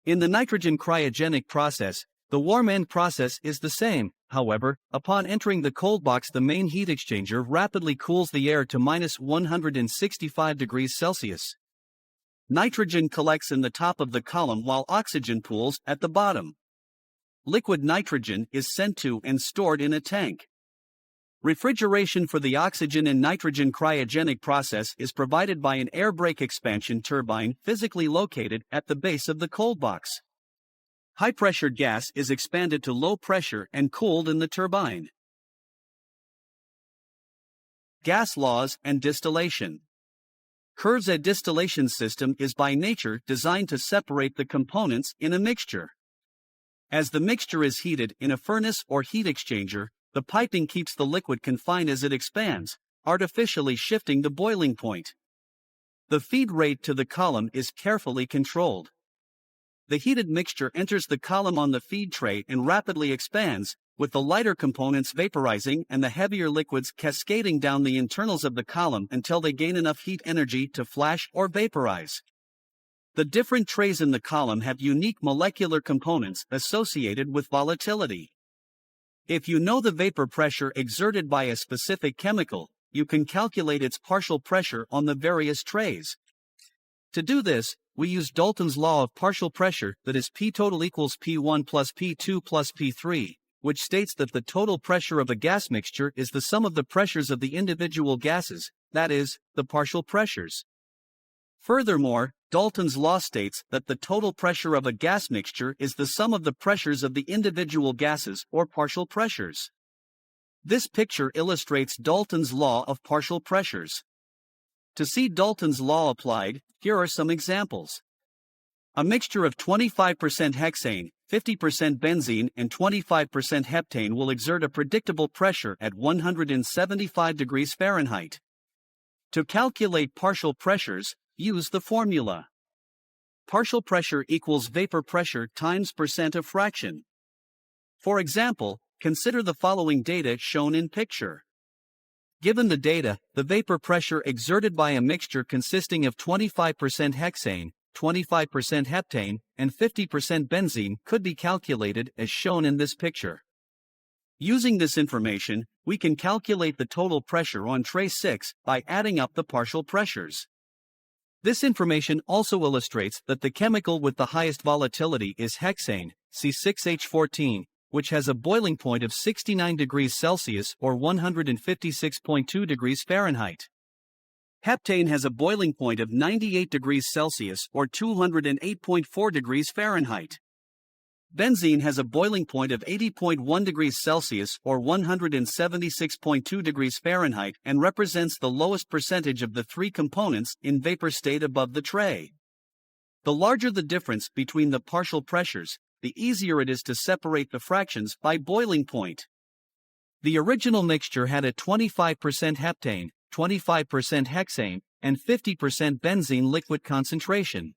In the nitrogen cryogenic process, the warm end process is the same. However, upon entering the cold box, the main heat exchanger rapidly cools the air to -165 degrees Celsius. Nitrogen collects in the top of the column while oxygen pools at the bottom. Liquid nitrogen is sent to and stored in a tank. Refrigeration for the oxygen and nitrogen cryogenic process is provided by an air brake expansion turbine physically located at the base of the cold box. High-pressure gas is expanded to low pressure and cooled in the turbine. Gas laws and distillation. Curves. A distillation system is by nature designed to separate the components in a mixture. As the mixture is heated in a furnace or heat exchanger, the piping keeps the liquid confined as it expands, artificially shifting the boiling point. The feed rate to the column is carefully controlled. The heated mixture enters the column on the feed tray and rapidly expands, with the lighter components vaporizing and the heavier liquids cascading down the internals of the column until they gain enough heat energy to flash or vaporize. The different trays in the column have unique molecular components associated with volatility. If you know the vapor pressure exerted by a specific chemical, you can calculate its partial pressure on the various trays. To do this, we use Dalton's law of partial pressure, that is P total equals P1 plus P2 plus P3, which states that the total pressure of a gas mixture is the sum of the pressures of the individual gases, that is, the partial pressures. Furthermore, Dalton's law states that the total pressure of a gas mixture is the sum of the pressures of the individual gases or partial pressures. This picture illustrates Dalton's law of partial pressures. To see Dalton's law applied, here are some examples. A mixture of 25% hexane, 50% benzene, and 25% heptane will exert a predictable pressure at 175 degrees Fahrenheit. To calculate partial pressures, use the formula. Partial pressure equals vapor pressure times percent of fraction. For example, consider the following data shown in picture. Given the data, the vapor pressure exerted by a mixture consisting of 25% hexane, 25% heptane, and 50% benzene could be calculated as shown in this picture. Using this information, we can calculate the total pressure on tray 6 by adding up the partial pressures. This information also illustrates that the chemical with the highest volatility is hexane, C6H14, which has a boiling point of 69 degrees Celsius or 156.2 degrees Fahrenheit. Heptane has a boiling point of 98 degrees Celsius or 208.4 degrees Fahrenheit. Benzene has a boiling point of 80.1 degrees Celsius or 176.2 degrees Fahrenheit and represents the lowest percentage of the three components in vapor state above the tray. The larger the difference between the partial pressures, the easier it is to separate the fractions by boiling point. The original mixture had a 25% heptane, 25% hexane, and 50% benzene liquid concentration.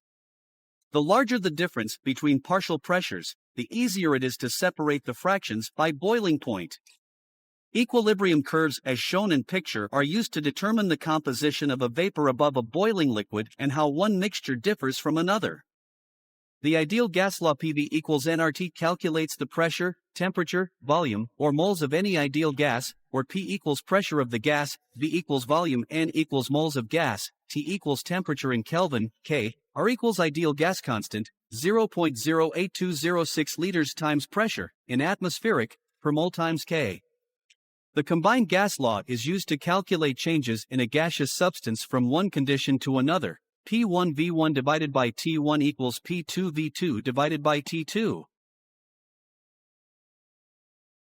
The larger the difference between partial pressures, the easier it is to separate the fractions by boiling point. Equilibrium curves as shown in picture are used to determine the composition of a vapor above a boiling liquid and how one mixture differs from another. The ideal gas law PV equals nRT calculates the pressure, temperature, volume, or moles of any ideal gas, where P equals pressure of the gas, V equals volume, N equals moles of gas, T equals temperature in Kelvin, K, R equals ideal gas constant, 0.08206 liters times pressure, in atmospheric, per mole times K. The combined gas law is used to calculate changes in a gaseous substance from one condition to another. P1V1 divided by T1 equals P2V2 divided by T2.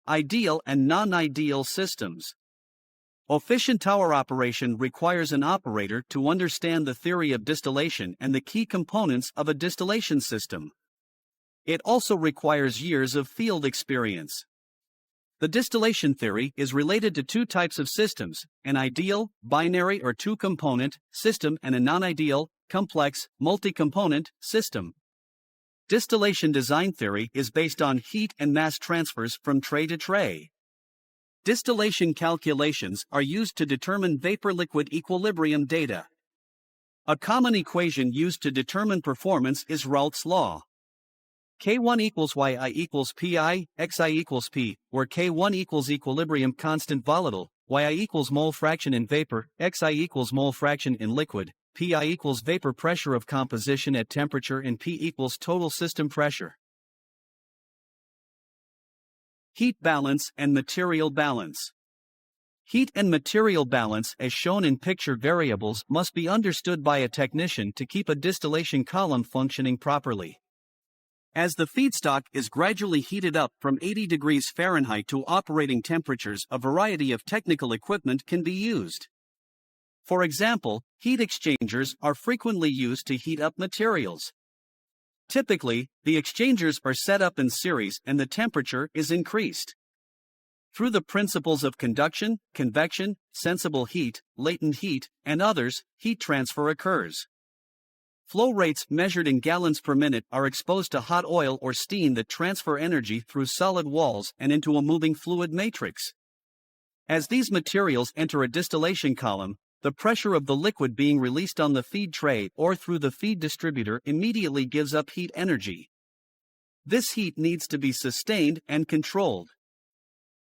Ideal and non-ideal systems. Efficient tower operation requires an operator to understand the theory of distillation and the key components of a distillation system. It also requires years of field experience. The distillation theory is related to two types of systems, an ideal, binary or two-component system and a non-ideal, complex, multi-component system. Distillation design theory is based on heat and mass transfers from tray to tray. Distillation calculations are used to determine vapor-liquid equilibrium data. A common equation used to determine performance is Raoult's law. K1 equals Yi equals Pi, Xi equals P, where K1 equals equilibrium constant volatile, Yi equals mole fraction in vapor, Xi equals mole fraction in liquid, Pi equals vapor pressure of composition at temperature and P equals total system pressure. Heat balance and material balance. Heat and material balance as shown in picture variables must be understood by a technician to keep a distillation column functioning properly. As the feedstock is gradually heated up from 80 degrees Fahrenheit to operating temperatures, a variety of technical equipment can be used. For example, heat exchangers are frequently used to heat up materials. Typically, the exchangers are set up in series and the temperature is increased. Through the principles of conduction, convection, sensible heat, latent heat, and others, heat transfer occurs. Flow rates measured in gallons per minute are exposed to hot oil or steam that transfer energy through solid walls and into a moving fluid matrix. As these materials enter a distillation column, the pressure of the liquid being released on the feed tray or through the feed distributor immediately gives up heat energy. This heat needs to be sustained and controlled.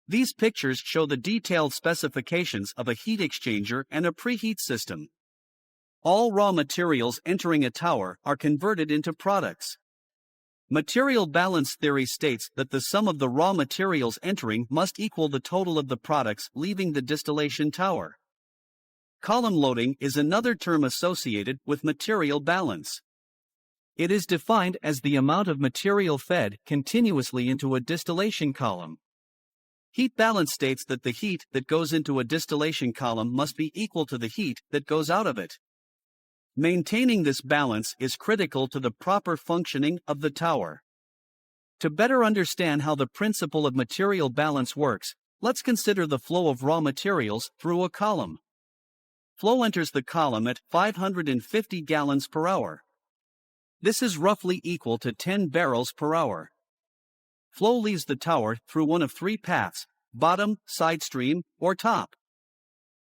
These pictures show the detailed specifications of a heat exchanger and a preheat system. All raw materials entering a tower are converted into products. Material balance theory states that the sum of the raw materials entering must equal the total of the products leaving the distillation tower. Column loading is another term associated with material balance. It is defined as the amount of material fed continuously into a distillation column. Heat balance states that the heat that goes into a distillation column must be equal to the heat that goes out of it. Maintaining this balance is critical to the proper functioning of the tower. To better understand how the principle of material balance works, let's consider the flow of raw materials through a column. Flow enters the column at 550 gallons per hour. This is roughly equal to 10 barrels per hour. Flow leaves the tower through one of three paths: bottom, side stream, or top.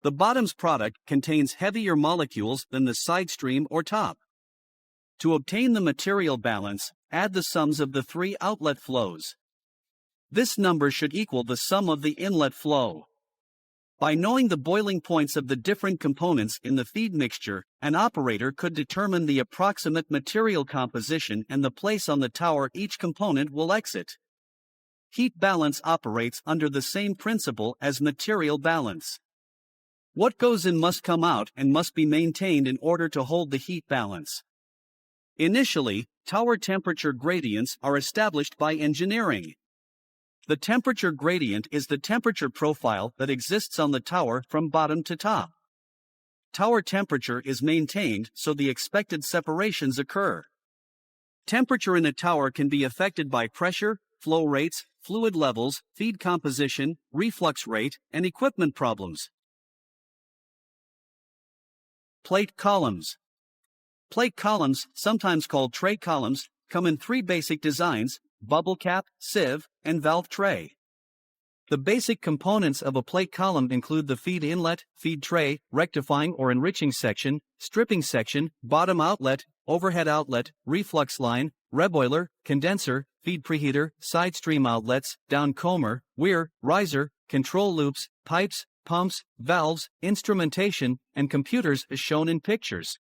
The bottom's product contains heavier molecules than the side stream or top. To obtain the material balance, add the sums of the three outlet flows. This number should equal the sum of the inlet flow. By knowing the boiling points of the different components in the feed mixture, an operator could determine the approximate material composition and the place on the tower each component will exit. Heat balance operates under the same principle as material balance. What goes in must come out and must be maintained in order to hold the heat balance. Initially, tower temperature gradients are established by engineering. The temperature gradient is the temperature profile that exists on the tower from bottom to top. Tower temperature is maintained so the expected separations occur. Temperature in a tower can be affected by pressure, flow rates, fluid levels, feed composition, reflux rate, and equipment problems. Plate columns. Plate columns, sometimes called tray columns, come in three basic designs: bubble cap, sieve, and valve tray. The basic components of a plate column include the feed inlet, feed tray, rectifying or enriching section, stripping section, bottom outlet, overhead outlet, reflux line, reboiler, condenser, feed preheater, side stream outlets, downcomer, weir, riser, control loops, pipes, pumps, valves, instrumentation, and computers as shown in pictures.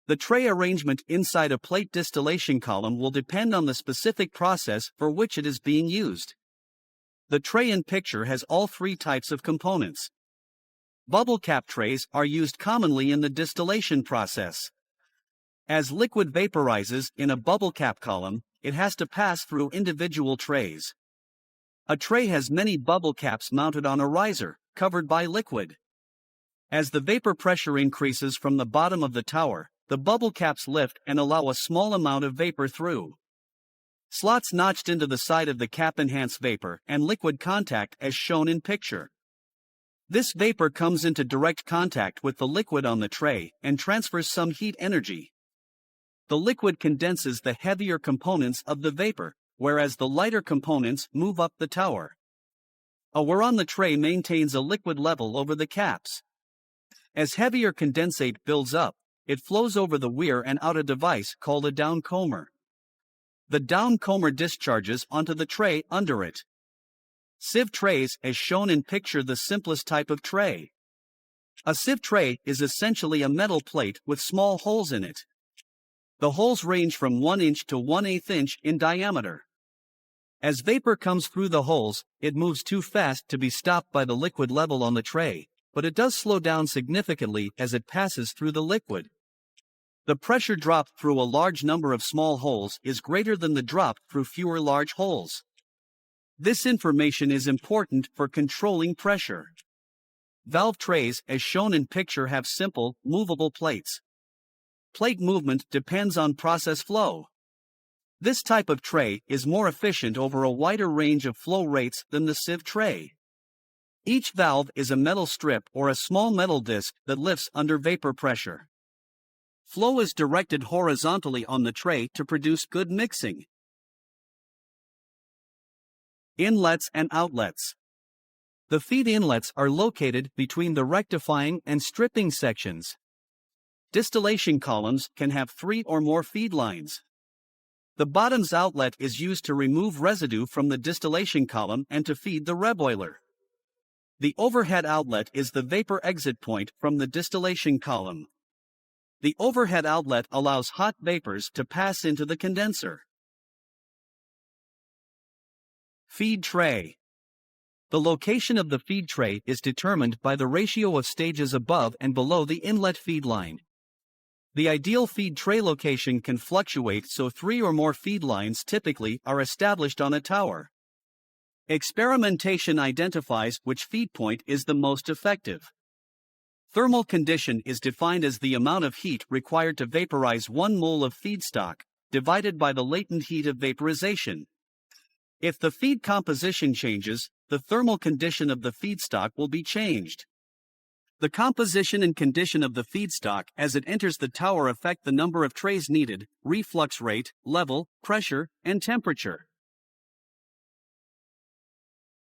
The tray arrangement inside a plate distillation column will depend on the specific process for which it is being used. The tray in picture has all three types of components. Bubble cap trays are used commonly in the distillation process. As liquid vaporizes in a bubble cap column, it has to pass through individual trays. A tray has many bubble caps mounted on a riser, covered by liquid. As the vapor pressure increases from the bottom of the tower, the bubble caps lift and allow a small amount of vapor through. Slots notched into the side of the cap enhance vapor and liquid contact as shown in picture. This vapor comes into direct contact with the liquid on the tray and transfers some heat energy. The liquid condenses the heavier components of the vapor, whereas the lighter components move up the tower. A wear on the tray maintains a liquid level over the caps. As heavier condensate builds up, it flows over the weir and out a device called a downcomer. The downcomer discharges onto the tray under it. Sieve trays, as shown in picture, the simplest type of tray. A sieve tray is essentially a metal plate with small holes in it. The holes range from 1 inch to 1/8 inch in diameter. As vapor comes through the holes, it moves too fast to be stopped by the liquid level on the tray, but it does slow down significantly as it passes through the liquid. The pressure drop through a large number of small holes is greater than the drop through fewer large holes. This information is important for controlling pressure. Valve trays, as shown in picture, have simple, movable plates. Plate movement depends on process flow. This type of tray is more efficient over a wider range of flow rates than the sieve tray. Each valve is a metal strip or a small metal disc that lifts under vapor pressure. Flow is directed horizontally on the tray to produce good mixing. Inlets and outlets. The feed inlets are located between the rectifying and stripping sections. Distillation columns can have 3 or more feed lines. The bottom's outlet is used to remove residue from the distillation column and to feed the reboiler. The overhead outlet is the vapor exit point from the distillation column. The overhead outlet allows hot vapors to pass into the condenser. Feed tray. The location of the feed tray is determined by the ratio of stages above and below the inlet feed line. The ideal feed tray location can fluctuate, so 3 or more feed lines typically are established on a tower. Experimentation identifies which feed point is the most effective. Thermal condition is defined as the amount of heat required to vaporize 1 mole of feedstock, divided by the latent heat of vaporization. If the feed composition changes, the thermal condition of the feedstock will be changed. The composition and condition of the feedstock as it enters the tower affect the number of trays needed, reflux rate, level, pressure, and temperature.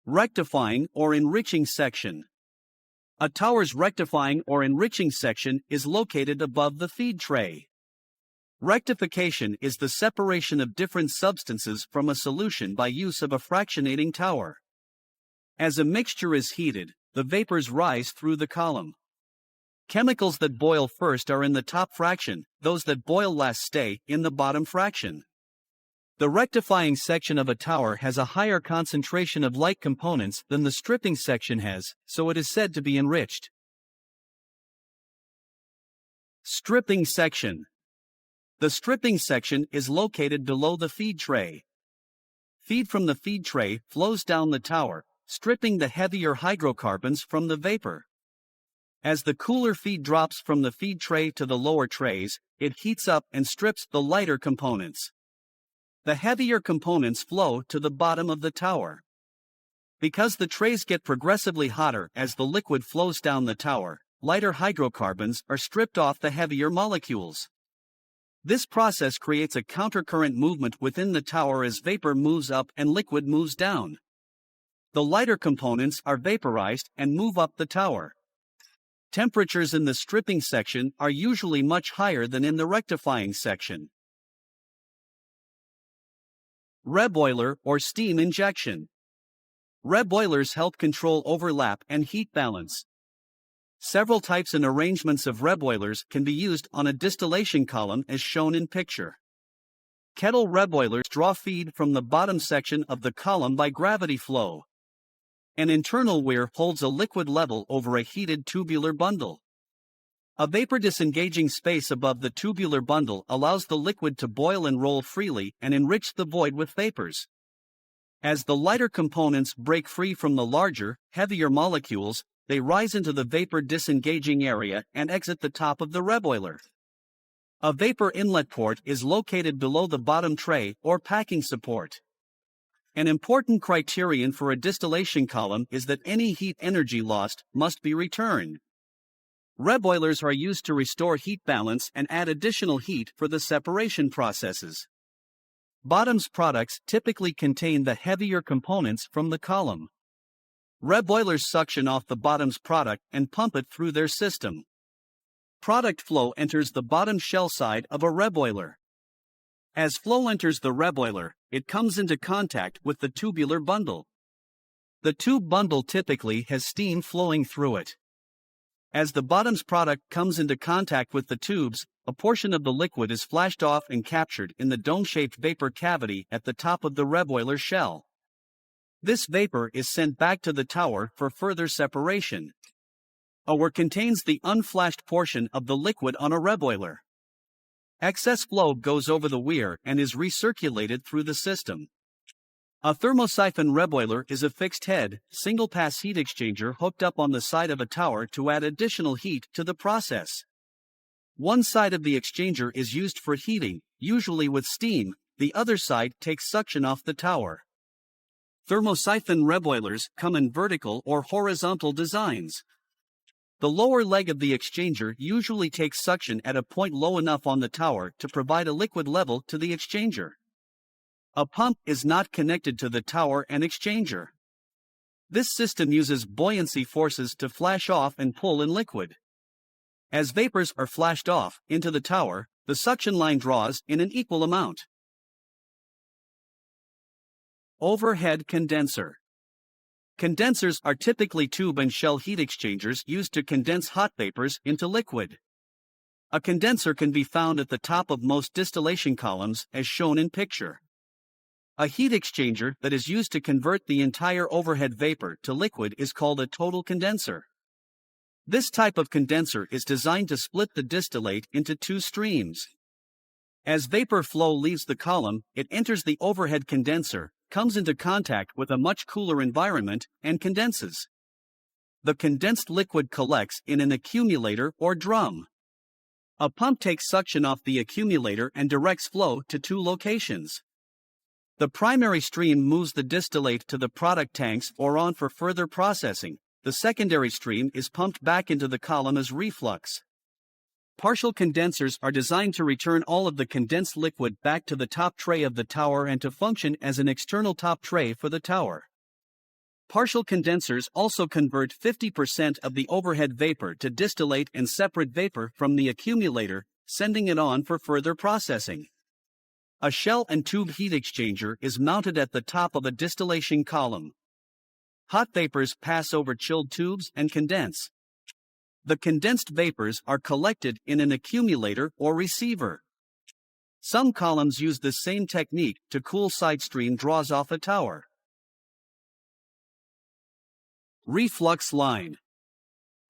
Rectifying or enriching section. A tower's rectifying or enriching section is located above the feed tray. Rectification is the separation of different substances from a solution by use of a fractionating tower. As a mixture is heated, the vapors rise through the column. Chemicals that boil first are in the top fraction, those that boil last stay in the bottom fraction. The rectifying section of a tower has a higher concentration of light components than the stripping section has, so it is said to be enriched. Stripping section. The stripping section is located below the feed tray. Feed from the feed tray flows down the tower, stripping the heavier hydrocarbons from the vapor. As the cooler feed drops from the feed tray to the lower trays, it heats up and strips the lighter components. The heavier components flow to the bottom of the tower. Because the trays get progressively hotter as the liquid flows down the tower, lighter hydrocarbons are stripped off the heavier molecules. This process creates a countercurrent movement within the tower as vapor moves up and liquid moves down. The lighter components are vaporized and move up the tower. Temperatures in the stripping section are usually much higher than in the rectifying section. Reboiler or steam injection. Reboilers help control overlap and heat balance. Several types and arrangements of reboilers can be used on a distillation column as shown in picture. Kettle reboilers draw feed from the bottom section of the column by gravity flow. An internal weir holds a liquid level over a heated tubular bundle. A vapor disengaging space above the tubular bundle allows the liquid to boil and roll freely and enrich the void with vapors. As the lighter components break free from the larger, heavier molecules, they rise into the vapor disengaging area and exit the top of the reboiler. A vapor inlet port is located below the bottom tray or packing support. An important criterion for a distillation column is that any heat energy lost must be returned. Reboilers are used to restore heat balance and add additional heat for the separation processes. Bottoms products typically contain the heavier components from the column. Reboilers suction off the bottoms product and pump it through their system. Product flow enters the bottom shell side of a reboiler. As flow enters the reboiler, it comes into contact with the tubular bundle. The tube bundle typically has steam flowing through it. As the bottoms product comes into contact with the tubes, a portion of the liquid is flashed off and captured in the dome-shaped vapor cavity at the top of the reboiler shell. This vapor is sent back to the tower for further separation. A weir contains the unflashed portion of the liquid on a reboiler. Excess flow goes over the weir and is recirculated through the system. A thermosiphon reboiler is a fixed-head, single-pass heat exchanger hooked up on the side of a tower to add additional heat to the process. One side of the exchanger is used for heating, usually with steam, the other side takes suction off the tower. Thermosiphon reboilers come in vertical or horizontal designs. The lower leg of the exchanger usually takes suction at a point low enough on the tower to provide a liquid level to the exchanger. A pump is not connected to the tower and exchanger. This system uses buoyancy forces to flash off and pull in liquid. As vapors are flashed off into the tower, the suction line draws in an equal amount. Overhead condenser. Condensers are typically tube and shell heat exchangers used to condense hot vapors into liquid. A condenser can be found at the top of most distillation columns as shown in picture. A heat exchanger that is used to convert the entire overhead vapor to liquid is called a total condenser. This type of condenser is designed to split the distillate into two streams. As vapor flow leaves the column, it enters the overhead condenser, comes into contact with a much cooler environment, and condenses. The condensed liquid collects in an accumulator or drum. A pump takes suction off the accumulator and directs flow to two locations. The primary stream moves the distillate to the product tanks or on for further processing. The secondary stream is pumped back into the column as reflux. Partial condensers are designed to return all of the condensed liquid back to the top tray of the tower and to function as an external top tray for the tower. Partial condensers also convert 50% of the overhead vapor to distillate and separate vapor from the accumulator, sending it on for further processing. A shell and tube heat exchanger is mounted at the top of a distillation column. Hot vapors pass over chilled tubes and condense. The condensed vapors are collected in an accumulator or receiver. Some columns use the same technique to cool side stream draws off a tower. Reflux line.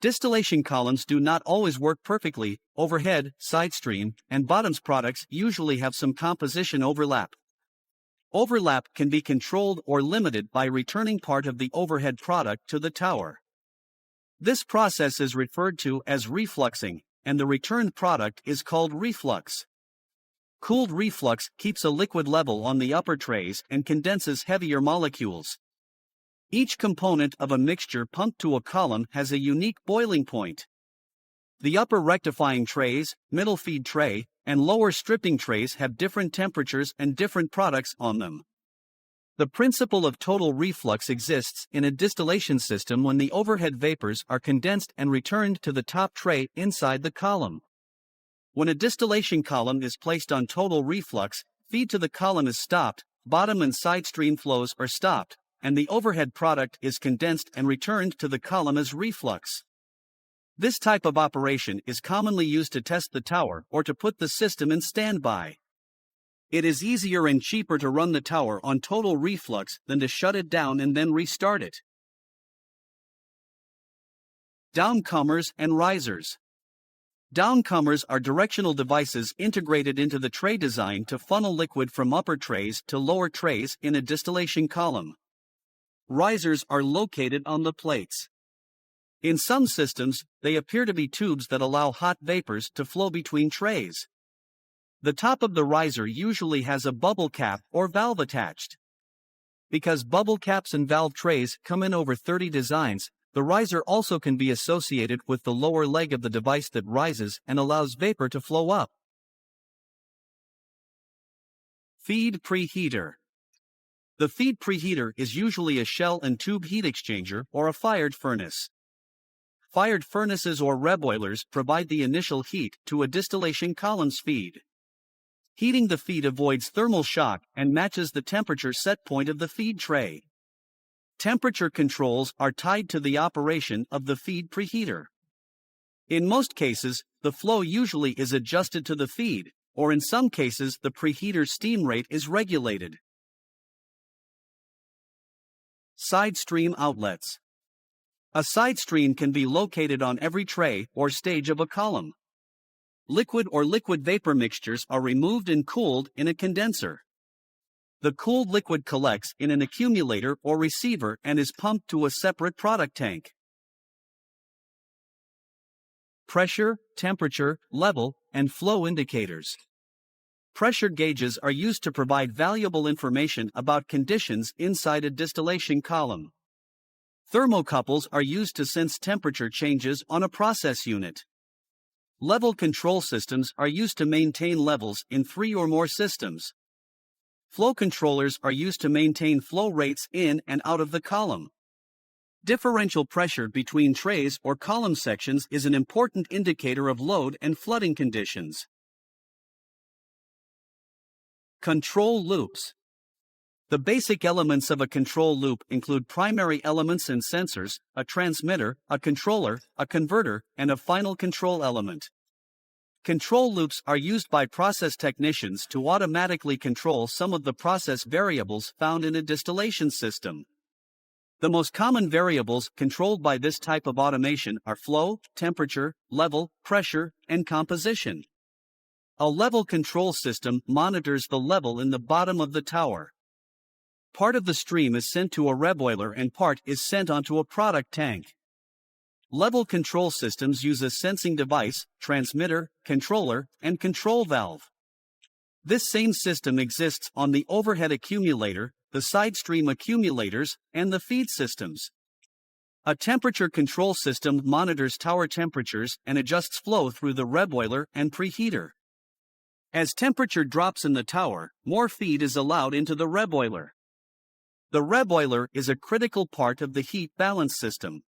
Distillation columns do not always work perfectly. Overhead, side stream, and bottoms products usually have some composition overlap. Overlap can be controlled or limited by returning part of the overhead product to the tower. This process is referred to as refluxing, and the returned product is called reflux. Cooled reflux keeps a liquid level on the upper trays and condenses heavier molecules. Each component of a mixture pumped to a column has a unique boiling point. The upper rectifying trays, middle feed tray, and lower stripping trays have different temperatures and different products on them. The principle of total reflux exists in a distillation system when the overhead vapors are condensed and returned to the top tray inside the column. When a distillation column is placed on total reflux, feed to the column is stopped, bottom and side stream flows are stopped, and the overhead product is condensed and returned to the column as reflux. This type of operation is commonly used to test the tower or to put the system in standby. It is easier and cheaper to run the tower on total reflux than to shut it down and then restart it. Downcomers and risers. Downcomers are directional devices integrated into the tray design to funnel liquid from upper trays to lower trays in a distillation column. Risers are located on the plates. In some systems, they appear to be tubes that allow hot vapors to flow between trays. The top of the riser usually has a bubble cap or valve attached. Because bubble caps and valve trays come in over 30 designs, the riser also can be associated with the lower leg of the device that rises and allows vapor to flow up. Feed preheater. The feed preheater is usually a shell and tube heat exchanger or a fired furnace. Fired furnaces or reboilers provide the initial heat to a distillation column's feed. Heating the feed avoids thermal shock and matches the temperature set point of the feed tray. Temperature controls are tied to the operation of the feed preheater. In most cases, the flow usually is adjusted to the feed, or in some cases the preheater's steam rate is regulated. Side stream outlets. A side stream can be located on every tray or stage of a column. Liquid or liquid vapor mixtures are removed and cooled in a condenser. The cooled liquid collects in an accumulator or receiver and is pumped to a separate product tank. Pressure, temperature, level, and flow indicators. Pressure gauges are used to provide valuable information about conditions inside a distillation column. Thermocouples are used to sense temperature changes on a process unit. Level control systems are used to maintain levels in 3 or more systems. Flow controllers are used to maintain flow rates in and out of the column. Differential pressure between trays or column sections is an important indicator of load and flooding conditions. Control loops. The basic elements of a control loop include primary elements and sensors, a transmitter, a controller, a converter, and a final control element. Control loops are used by process technicians to automatically control some of the process variables found in a distillation system. The most common variables controlled by this type of automation are flow, temperature, level, pressure, and composition. A level control system monitors the level in the bottom of the tower. Part of the stream is sent to a reboiler and part is sent onto a product tank. Level control systems use a sensing device, transmitter, controller, and control valve. This same system exists on the overhead accumulator, the side stream accumulators, and the feed systems. A temperature control system monitors tower temperatures and adjusts flow through the reboiler and preheater. As temperature drops in the tower, more feed is allowed into the reboiler. The reboiler is a critical part of the heat balance system.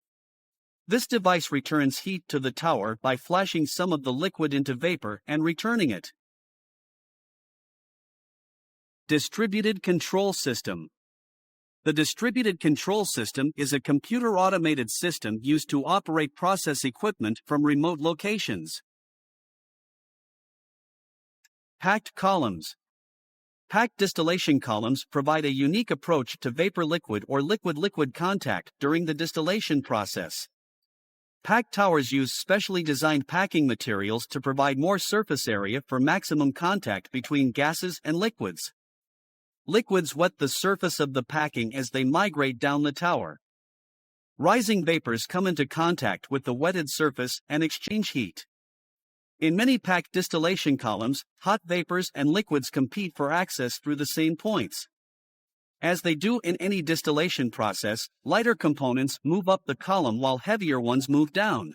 This device returns heat to the tower by flashing some of the liquid into vapor and returning it. Distributed control system. The distributed control system is a computer-automated system used to operate process equipment from remote locations. Packed columns. Packed distillation columns provide a unique approach to vapor-liquid or liquid-liquid contact during the distillation process. Packed towers use specially designed packing materials to provide more surface area for maximum contact between gases and liquids. Liquids wet the surface of the packing as they migrate down the tower. Rising vapors come into contact with the wetted surface and exchange heat. In many packed distillation columns, hot vapors and liquids compete for access through the same points. As they do in any distillation process, lighter components move up the column while heavier ones move down.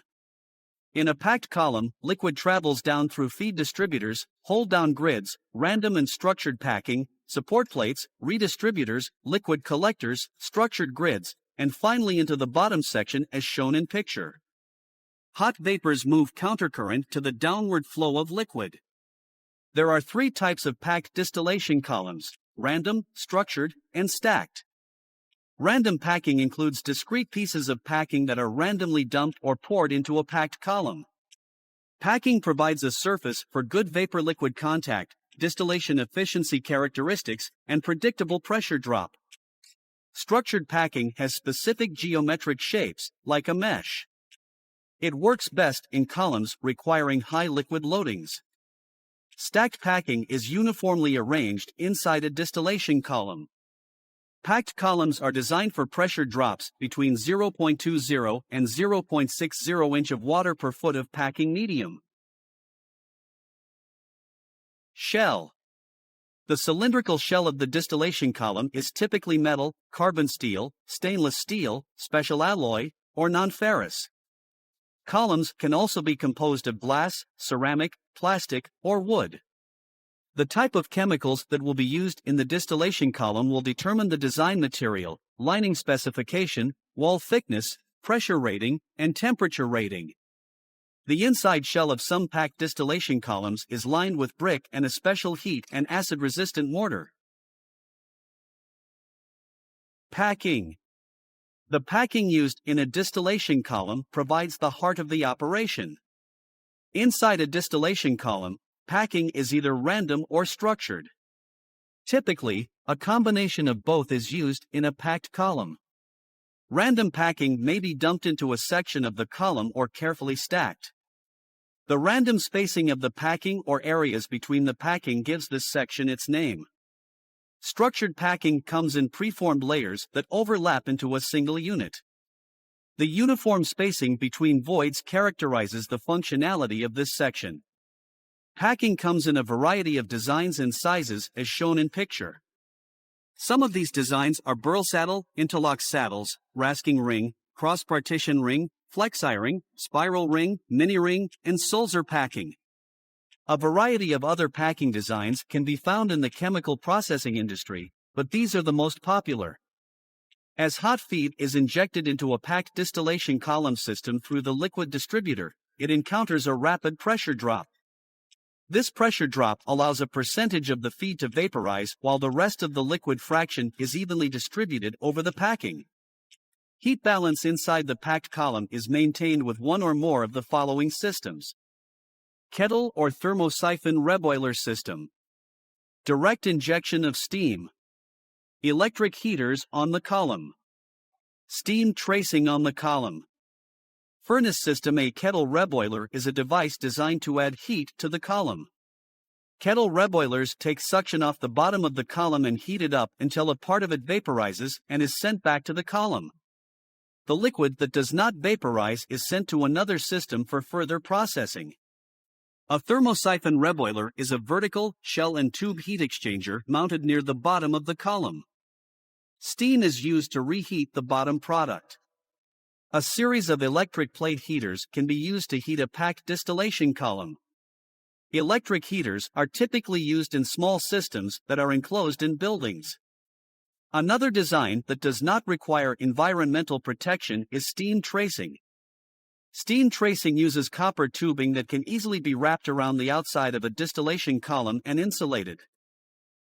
In a packed column, liquid travels down through feed distributors, hold-down grids, random and structured packing, support plates, redistributors, liquid collectors, structured grids, and finally into the bottom section as shown in picture. Hot vapors move countercurrent to the downward flow of liquid. There are 3 types of packed distillation columns: random, structured, and stacked. Random packing includes discrete pieces of packing that are randomly dumped or poured into a packed column. Packing provides a surface for good vapor-liquid contact, distillation efficiency characteristics, and predictable pressure drop. Structured packing has specific geometric shapes, like a mesh. It works best in columns requiring high liquid loadings. Stacked packing is uniformly arranged inside a distillation column. Packed columns are designed for pressure drops between 0.20 and 0.60 inch of water per foot of packing medium. Shell. The cylindrical shell of the distillation column is typically metal, carbon steel, stainless steel, special alloy, or non-ferrous. Columns can also be composed of glass, ceramic, plastic, or wood. The type of chemicals that will be used in the distillation column will determine the design material, lining specification, wall thickness, pressure rating, and temperature rating. The inside shell of some packed distillation columns is lined with brick and a special heat and acid-resistant mortar. Packing. The packing used in a distillation column provides the heart of the operation. Inside a distillation column, packing is either random or structured. Typically, a combination of both is used in a packed column. Random packing may be dumped into a section of the column or carefully stacked. The random spacing of the packing or areas between the packing gives this section its name. Structured packing comes in preformed layers that overlap into a single unit. The uniform spacing between voids characterizes the functionality of this section. Packing comes in a variety of designs and sizes as shown in picture. Some of these designs are burl saddle, interlock saddles, rasking ring, cross-partition ring, flexi ring, spiral ring, mini ring, and Sulzer packing. A variety of other packing designs can be found in the chemical processing industry, but these are the most popular. As hot feed is injected into a packed distillation column system through the liquid distributor, it encounters a rapid pressure drop. This pressure drop allows a percentage of the feed to vaporize while the rest of the liquid fraction is evenly distributed over the packing. Heat balance inside the packed column is maintained with one or more of the following systems. Kettle or thermosiphon reboiler system. Direct injection of steam. Electric heaters on the column. Steam tracing on the column. Furnace system. A kettle reboiler is a device designed to add heat to the column. Kettle reboilers take suction off the bottom of the column and heat it up until a part of it vaporizes and is sent back to the column. The liquid that does not vaporize is sent to another system for further processing. A thermosiphon reboiler is a vertical, shell and tube heat exchanger mounted near the bottom of the column. Steam is used to reheat the bottom product. A series of electric plate heaters can be used to heat a packed distillation column. Electric heaters are typically used in small systems that are enclosed in buildings. Another design that does not require environmental protection is steam tracing. Steam tracing uses copper tubing that can easily be wrapped around the outside of a distillation column and insulated.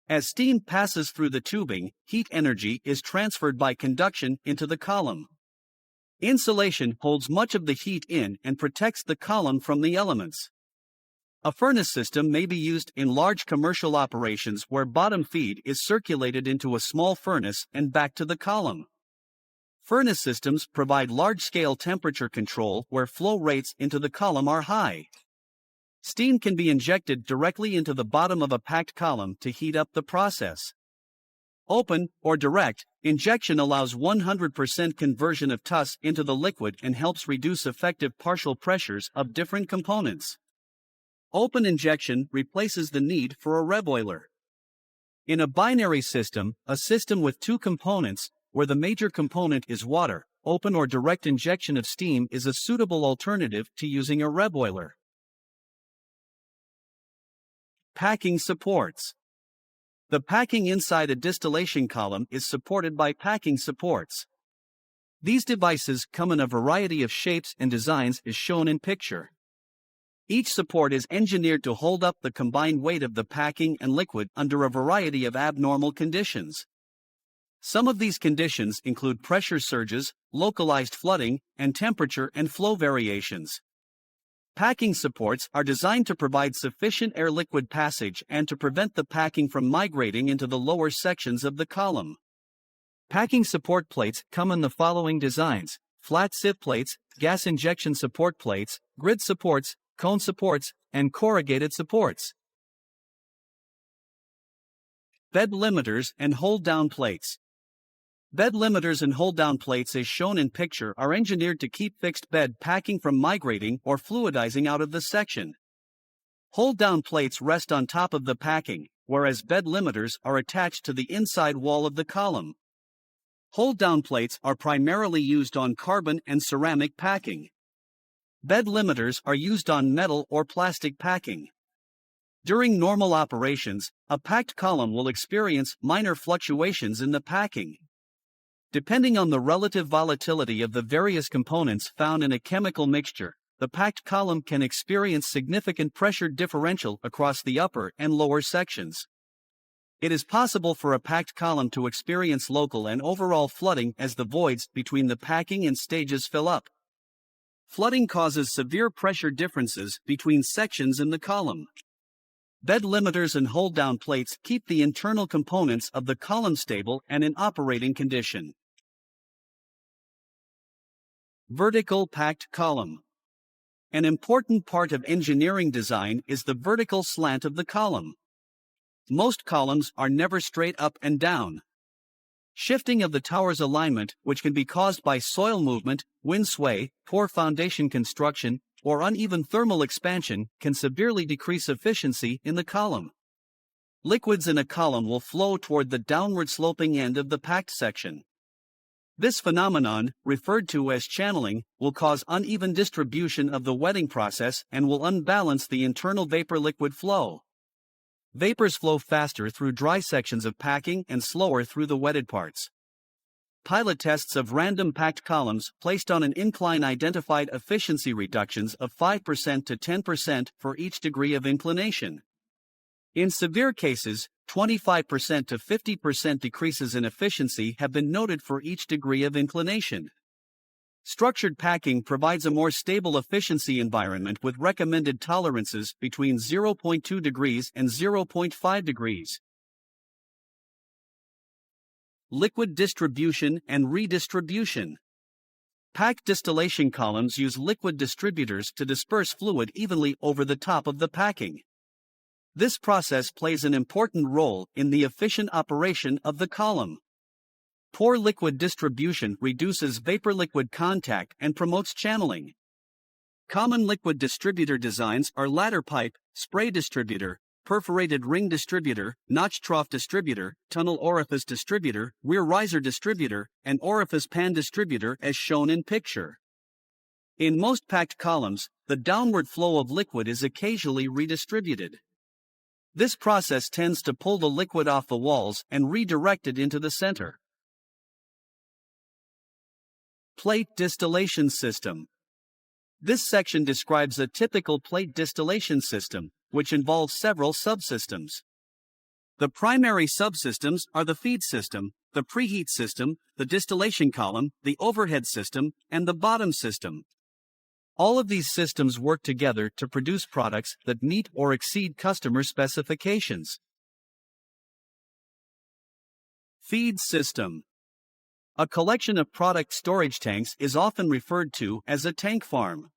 As steam passes through the tubing, heat energy is transferred by conduction into the column. Insulation holds much of the heat in and protects the column from the elements. A furnace system may be used in large commercial operations where bottom feed is circulated into a small furnace and back to the column. Furnace systems provide large-scale temperature control where flow rates into the column are high. Steam can be injected directly into the bottom of a packed column to heat up the process. Open, or direct, injection allows 100% conversion of TUS into the liquid and helps reduce effective partial pressures of different components. Open injection replaces the need for a reboiler. In a binary system, a system with two components, where the major component is water, open or direct injection of steam is a suitable alternative to using a reboiler. Packing supports. The packing inside a distillation column is supported by packing supports. These devices come in a variety of shapes and designs as shown in picture. Each support is engineered to hold up the combined weight of the packing and liquid under a variety of abnormal conditions. Some of these conditions include pressure surges, localized flooding, and temperature and flow variations. Packing supports are designed to provide sufficient air-liquid passage and to prevent the packing from migrating into the lower sections of the column. Packing support plates come in the following designs: flat sieve plates, gas injection support plates, grid supports, cone supports, and corrugated supports. Bed limiters and hold-down plates. Bed limiters and hold-down plates as shown in picture are engineered to keep fixed bed packing from migrating or fluidizing out of the section. Hold-down plates rest on top of the packing, whereas bed limiters are attached to the inside wall of the column. Hold-down plates are primarily used on carbon and ceramic packing. Bed limiters are used on metal or plastic packing. During normal operations, a packed column will experience minor fluctuations in the packing. Depending on the relative volatility of the various components found in a chemical mixture, the packed column can experience significant pressure differential across the upper and lower sections. It is possible for a packed column to experience local and overall flooding as the voids between the packing and stages fill up. Flooding causes severe pressure differences between sections in the column. Bed limiters and hold-down plates keep the internal components of the column stable and in operating condition. Vertical packed column. An important part of engineering design is the vertical slant of the column. Most columns are never straight up and down. Shifting of the tower's alignment, which can be caused by soil movement, wind sway, poor foundation construction, or uneven thermal expansion, can severely decrease efficiency in the column. Liquids in a column will flow toward the downward sloping end of the packed section. This phenomenon, referred to as channeling, will cause uneven distribution of the wetting process and will unbalance the internal vapor-liquid flow. Vapors flow faster through dry sections of packing and slower through the wetted parts. Pilot tests of random packed columns placed on an incline identified efficiency reductions of 5% to 10% for each degree of inclination. In severe cases, 25% to 50% decreases in efficiency have been noted for each degree of inclination. Structured packing provides a more stable efficiency environment with recommended tolerances between 0.2 degrees and 0.5 degrees. Liquid distribution and redistribution. Packed distillation columns use liquid distributors to disperse fluid evenly over the top of the packing. This process plays an important role in the efficient operation of the column. Poor liquid distribution reduces vapor-liquid contact and promotes channeling. Common liquid distributor designs are ladder pipe, spray distributor, perforated ring distributor, notch trough distributor, tunnel orifice distributor, rear riser distributor, and orifice pan distributor as shown in picture. In most packed columns, the downward flow of liquid is occasionally redistributed. This process tends to pull the liquid off the walls and redirect it into the center. Plate distillation system. This section describes a typical plate distillation system, which involves several subsystems. The primary subsystems are the feed system, the preheat system, the distillation column, the overhead system, and the bottom system. All of these systems work together to produce products that meet or exceed customer specifications. Feed system. A collection of product storage tanks is often referred to as a tank farm.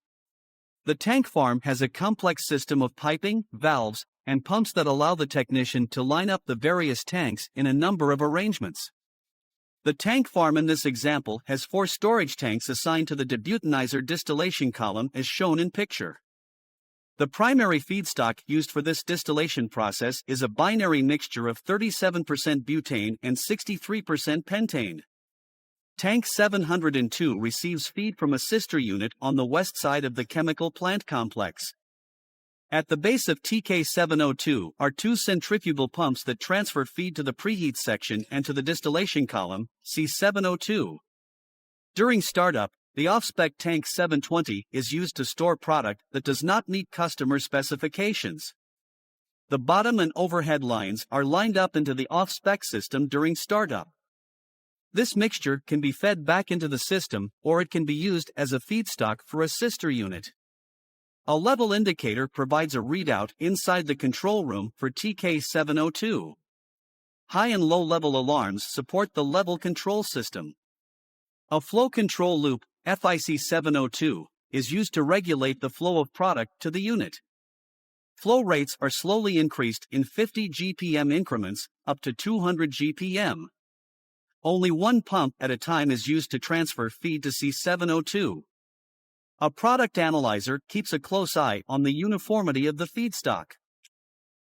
The tank farm has a complex system of piping, valves, and pumps that allow the technician to line up the various tanks in a number of arrangements. The tank farm in this example has 4 storage tanks assigned to the debutanizer distillation column as shown in picture. The primary feedstock used for this distillation process is a binary mixture of 37% butane and 63% pentane. Tank 702 receives feed from a sister unit on the west side of the chemical plant complex. At the base of TK702 are 2 centrifugal pumps that transfer feed to the preheat section and to the distillation column, C702. During startup, the off-spec tank 720 is used to store product that does not meet customer specifications. The bottom and overhead lines are lined up into the off-spec system during startup. This mixture can be fed back into the system, or it can be used as a feedstock for a sister unit. A level indicator provides a readout inside the control room for TK702. High and low level alarms support the level control system. A flow control loop, FIC702, is used to regulate the flow of product to the unit. Flow rates are slowly increased in 50 GPM increments, up to 200 GPM. Only one pump at a time is used to transfer feed to C702. A product analyzer keeps a close eye on the uniformity of the feedstock.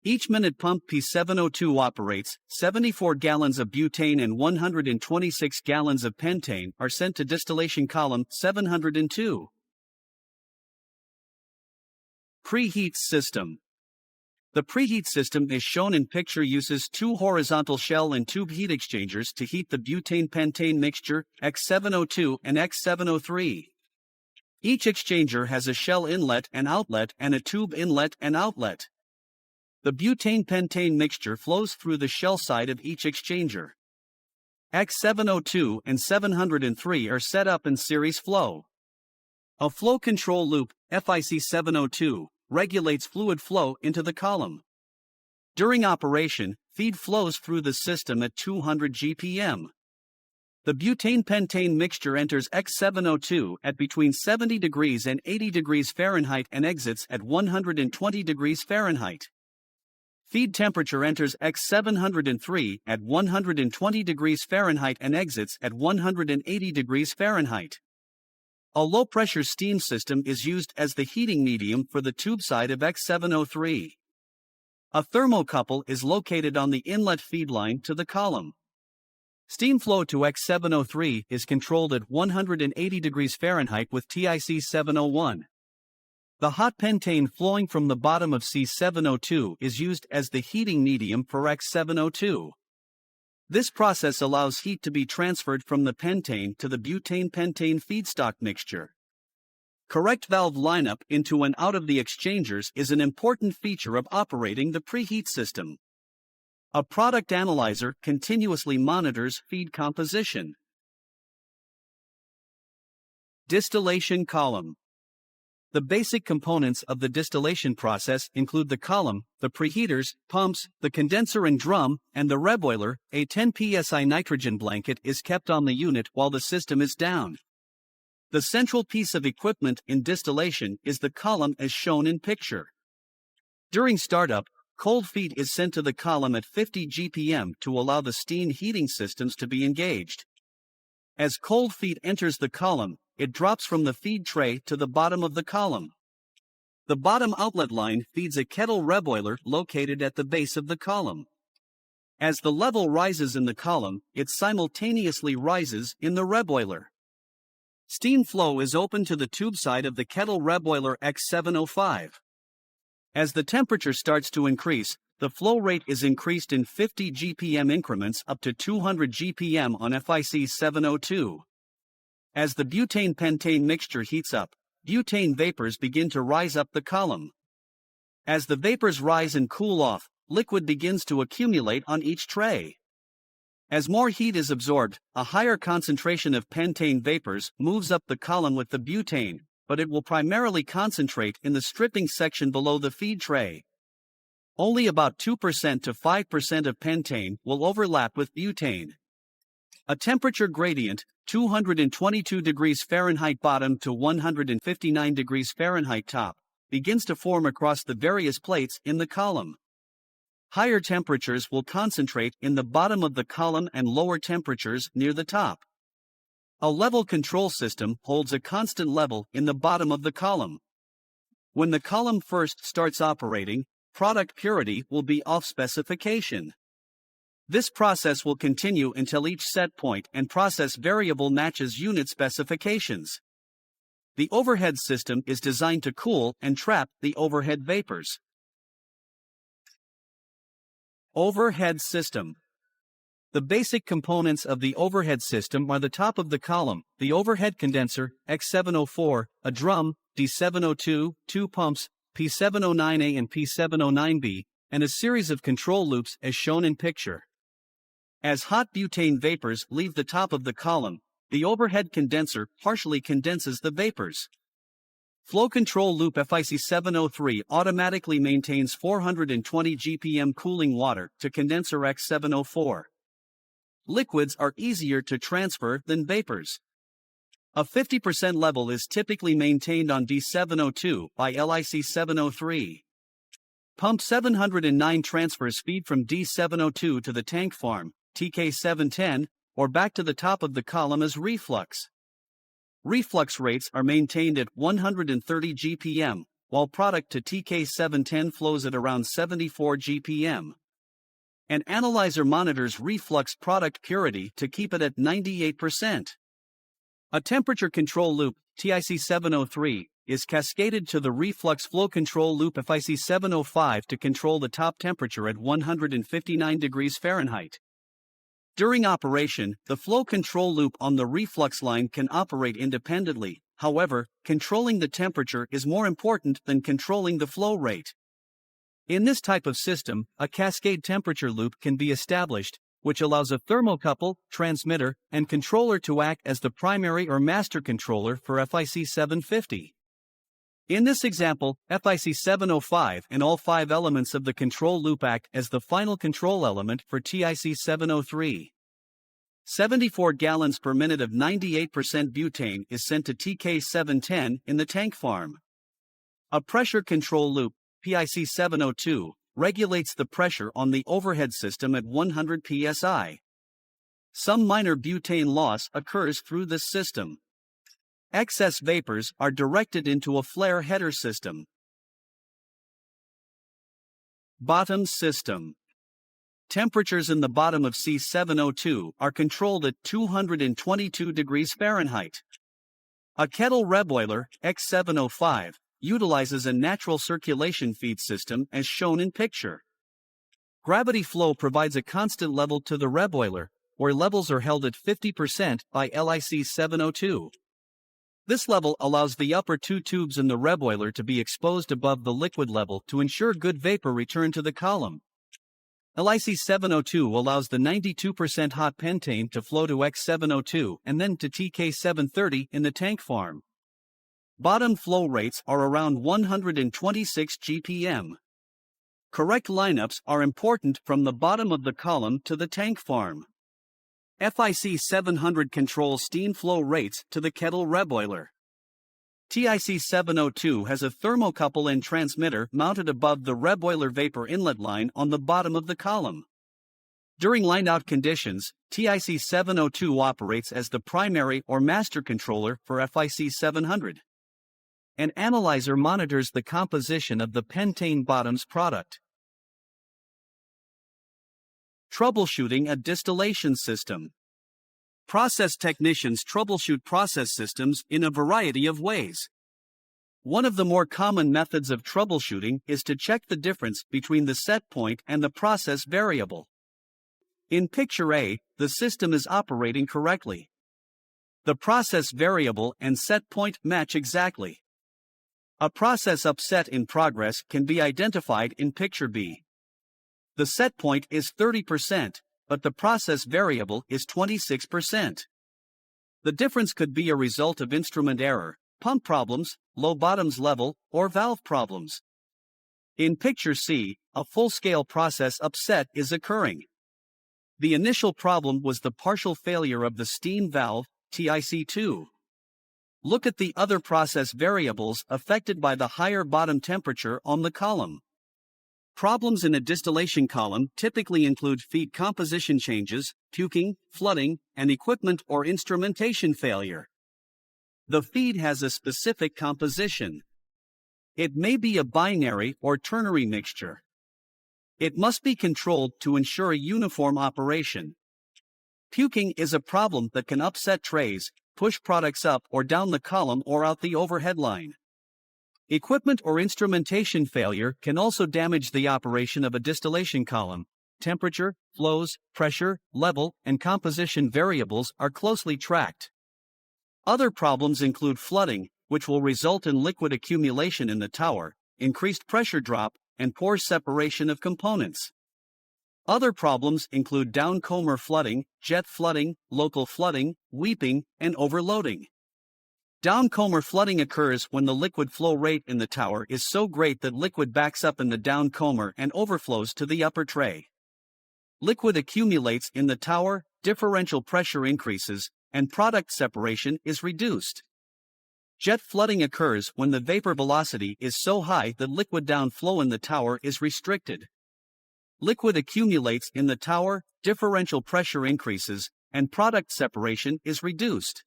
Each minute pump P702 operates, 74 gallons of butane and 126 gallons of pentane are sent to distillation column 702. Preheat system. The preheat system is shown in picture uses two horizontal shell and tube heat exchangers to heat the butane-pentane mixture, X702 and X703. Each exchanger has a shell inlet and outlet and a tube inlet and outlet. The butane-pentane mixture flows through the shell side of each exchanger. X702 and 703 are set up in series flow. A flow control loop, FIC702, regulates fluid flow into the column. During operation, feed flows through the system at 200 GPM. The butane-pentane mixture enters X702 at between 70 degrees and 80 degrees Fahrenheit and exits at 120 degrees Fahrenheit. Feed temperature enters X703 at 120 degrees Fahrenheit and exits at 180 degrees Fahrenheit. A low-pressure steam system is used as the heating medium for the tube side of X703. A thermocouple is located on the inlet feed line to the column. Steam flow to X703 is controlled at 180 degrees Fahrenheit with TIC701. The hot pentane flowing from the bottom of C702 is used as the heating medium for X702. This process allows heat to be transferred from the pentane to the butane-pentane feedstock mixture. Correct valve lineup into and out of the exchangers is an important feature of operating the preheat system. A product analyzer continuously monitors feed composition. Distillation column. The basic components of the distillation process include the column, the preheaters, pumps, the condenser and drum, and the reboiler. A 10 psi nitrogen blanket is kept on the unit while the system is down. The central piece of equipment in distillation is the column as shown in picture. During startup, cold feed is sent to the column at 50 GPM to allow the steam heating systems to be engaged. As cold feed enters the column, it drops from the feed tray to the bottom of the column. The bottom outlet line feeds a kettle reboiler located at the base of the column. As the level rises in the column, it simultaneously rises in the reboiler. Steam flow is open to the tube side of the kettle reboiler X705. As the temperature starts to increase, the flow rate is increased in 50 GPM increments up to 200 GPM on FIC702. As the butane-pentane mixture heats up, butane vapors begin to rise up the column. As the vapors rise and cool off, liquid begins to accumulate on each tray. As more heat is absorbed, a higher concentration of pentane vapors moves up the column with the butane, but it will primarily concentrate in the stripping section below the feed tray. Only about 2% to 5% of pentane will overlap with butane. A temperature gradient, 222 degrees Fahrenheit bottom to 159 degrees Fahrenheit top, begins to form across the various plates in the column. Higher temperatures will concentrate in the bottom of the column and lower temperatures near the top. A level control system holds a constant level in the bottom of the column. When the column first starts operating, product purity will be off specification. This process will continue until each set point and process variable matches unit specifications. The overhead system is designed to cool and trap the overhead vapors. Overhead system. The basic components of the overhead system are the top of the column, the overhead condenser, X704, a drum, D702, two pumps, P709A and P709B, and a series of control loops as shown in picture. As hot butane vapors leave the top of the column, the overhead condenser partially condenses the vapors. Flow control loop FIC703 automatically maintains 420 GPM cooling water to condenser X704. Liquids are easier to transfer than vapors. A 50% level is typically maintained on D702 by LIC703. Pump 709 transfers feed from D702 to the tank farm, TK710, or back to the top of the column as reflux. reflux rates are maintained at 130 GPM, while product to TK710 flows at around 74 GPM. An analyzer monitors reflux product purity to keep it at 98%. A temperature control loop, TIC703, is cascaded to the reflux flow control loop FIC705 to control the top temperature at 159 degrees Fahrenheit. During operation, the flow control loop on the reflux line can operate independently. However, controlling the temperature is more important than controlling the flow rate. In this type of system, a cascade temperature loop can be established, which allows a thermocouple, transmitter, and controller to act as the primary or master controller for FIC750. In this example, FIC705 and all 5 elements of the control loop act as the final control element for TIC703. 74 gallons per minute of 98% butane is sent to TK710 in the tank farm. A pressure control loop, PIC702, regulates the pressure on the overhead system at 100 psi. Some minor butane loss occurs through this system. Excess vapors are directed into a flare header system. Bottom system. Temperatures in the bottom of C702 are controlled at 222 degrees Fahrenheit. A kettle reboiler, X705, utilizes a natural circulation feed system as shown in picture. Gravity flow provides a constant level to the reboiler, where levels are held at 50% by LIC702. This level allows the upper 2 tubes in the reboiler to be exposed above the liquid level to ensure good vapor return to the column. LIC702 allows the 92% hot pentane to flow to X702 and then to TK730 in the tank farm. Bottom flow rates are around 126 GPM. Correct lineups are important from the bottom of the column to the tank farm. FIC700 controls steam flow rates to the kettle reboiler. TIC702 has a thermocouple and transmitter mounted above the reboiler vapor inlet line on the bottom of the column. During line-out conditions, TIC702 operates as the primary or master controller for FIC700. An analyzer monitors the composition of the pentane bottoms product. Troubleshooting a distillation system. Process technicians troubleshoot process systems in a variety of ways. One of the more common methods of troubleshooting is to check the difference between the set point and the process variable. In Picture A, the system is operating correctly. The process variable and set point match exactly. A process upset in progress can be identified in Picture B. The set point is 30%, but the process variable is 26%. The difference could be a result of instrument error, pump problems, low bottoms level, or valve problems. In Picture C, a full-scale process upset is occurring. The initial problem was the partial failure of the steam valve, TIC2. Look at the other process variables affected by the higher bottom temperature on the column. Problems in a distillation column typically include feed composition changes, puking, flooding, and equipment or instrumentation failure. The feed has a specific composition. It may be a binary or ternary mixture. It must be controlled to ensure a uniform operation. Puking is a problem that can upset trays, push products up or down the column or out the overhead line. Equipment or instrumentation failure can also damage the operation of a distillation column. Temperature, flows, pressure, level, and composition variables are closely tracked. Other problems include flooding, which will result in liquid accumulation in the tower, increased pressure drop, and poor separation of components. Other problems include downcomer flooding, jet flooding, local flooding, weeping, and overloading. Downcomer flooding occurs when the liquid flow rate in the tower is so great that liquid backs up in the downcomer and overflows to the upper tray. Liquid accumulates in the tower, differential pressure increases, and product separation is reduced. Jet flooding occurs when the vapor velocity is so high that liquid downflow in the tower is restricted. Liquid accumulates in the tower, differential pressure increases, and product separation is reduced.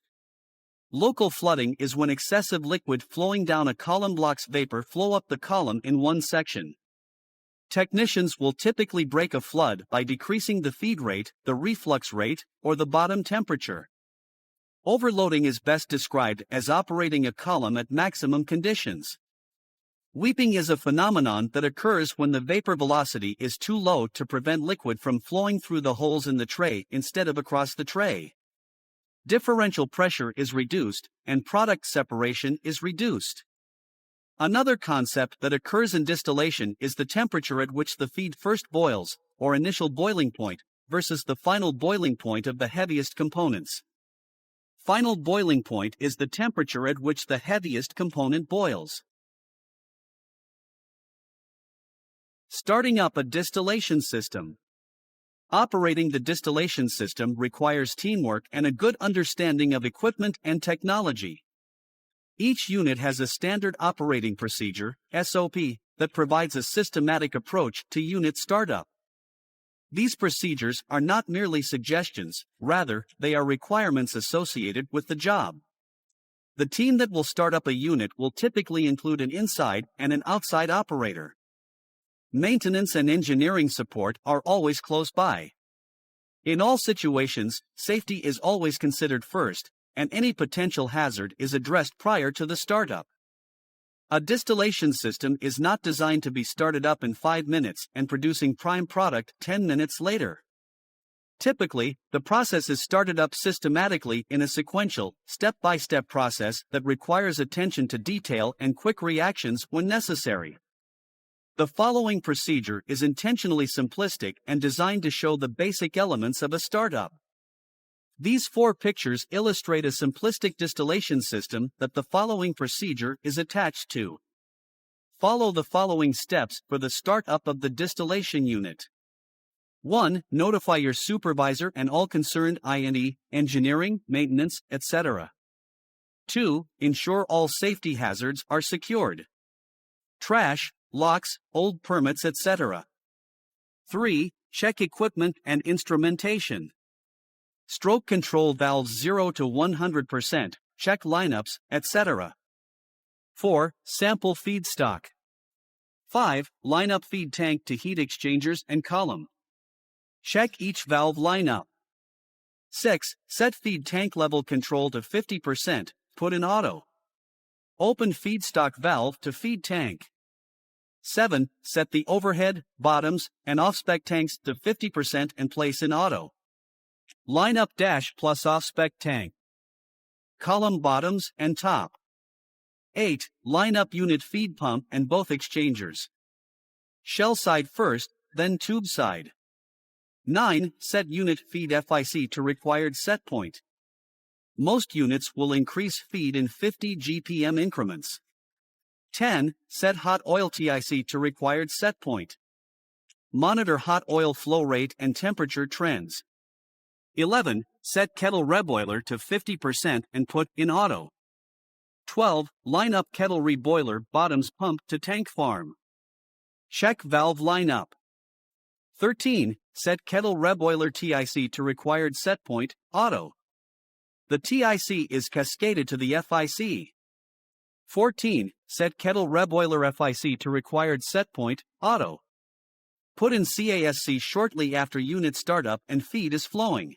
Local flooding is when excessive liquid flowing down a column blocks vapor flow up the column in one section. Technicians will typically break a flood by decreasing the feed rate, the reflux rate, or the bottom temperature. Overloading is best described as operating a column at maximum conditions. Weeping is a phenomenon that occurs when the vapor velocity is too low to prevent liquid from flowing through the holes in the tray instead of across the tray. Differential pressure is reduced, and product separation is reduced. Another concept that occurs in distillation is the temperature at which the feed first boils, or initial boiling point, versus the final boiling point of the heaviest components. Final boiling point is the temperature at which the heaviest component boils. Starting up a distillation system. Operating the distillation system requires teamwork and a good understanding of equipment and technology. Each unit has a standard operating procedure, SOP, that provides a systematic approach to unit startup. These procedures are not merely suggestions, rather, they are requirements associated with the job. The team that will start up a unit will typically include an inside and an outside operator. Maintenance and engineering support are always close by. In all situations, safety is always considered first, and any potential hazard is addressed prior to the startup. A distillation system is not designed to be started up in 5 minutes and producing prime product 10 minutes later. Typically, the process is started up systematically in a sequential, step-by-step process that requires attention to detail and quick reactions when necessary. The following procedure is intentionally simplistic and designed to show the basic elements of a startup. These 4 pictures illustrate a simplistic distillation system that the following procedure is attached to. Follow the following steps for the startup of the distillation unit. 1. Notify your supervisor and all concerned, i.e., engineering, maintenance, etc. 2. Ensure all safety hazards are secured. Trash, locks, old permits, etc. 3. Check equipment and instrumentation. Stroke control valves 0 to 100%, check lineups, etc. 4. Sample feedstock. 5. Line up feed tank to heat exchangers and column. Check each valve lineup. 6. Set feed tank level control to 50%, put in auto. Open feedstock valve to feed tank. 7. Set the overhead, bottoms, and off-spec tanks to 50% and place in auto. Line up dash plus off-spec tank. Column bottoms and top. 8. Line up unit feed pump and both exchangers. Shell side first, then tube side. 9. Set unit feed FIC to required set point. Most units will increase feed in 50 GPM increments. 10. Set hot oil TIC to required set point. Monitor hot oil flow rate and temperature trends. 11. Set kettle reboiler to 50% and put in auto. 12. Line up kettle reboiler bottoms pump to tank farm. Check valve lineup. 13. Set kettle reboiler TIC to required set point, auto. The TIC is cascaded to the FIC. 14. Set kettle reboiler FIC to required set point, auto. Put in CASC shortly after unit startup and feed is flowing.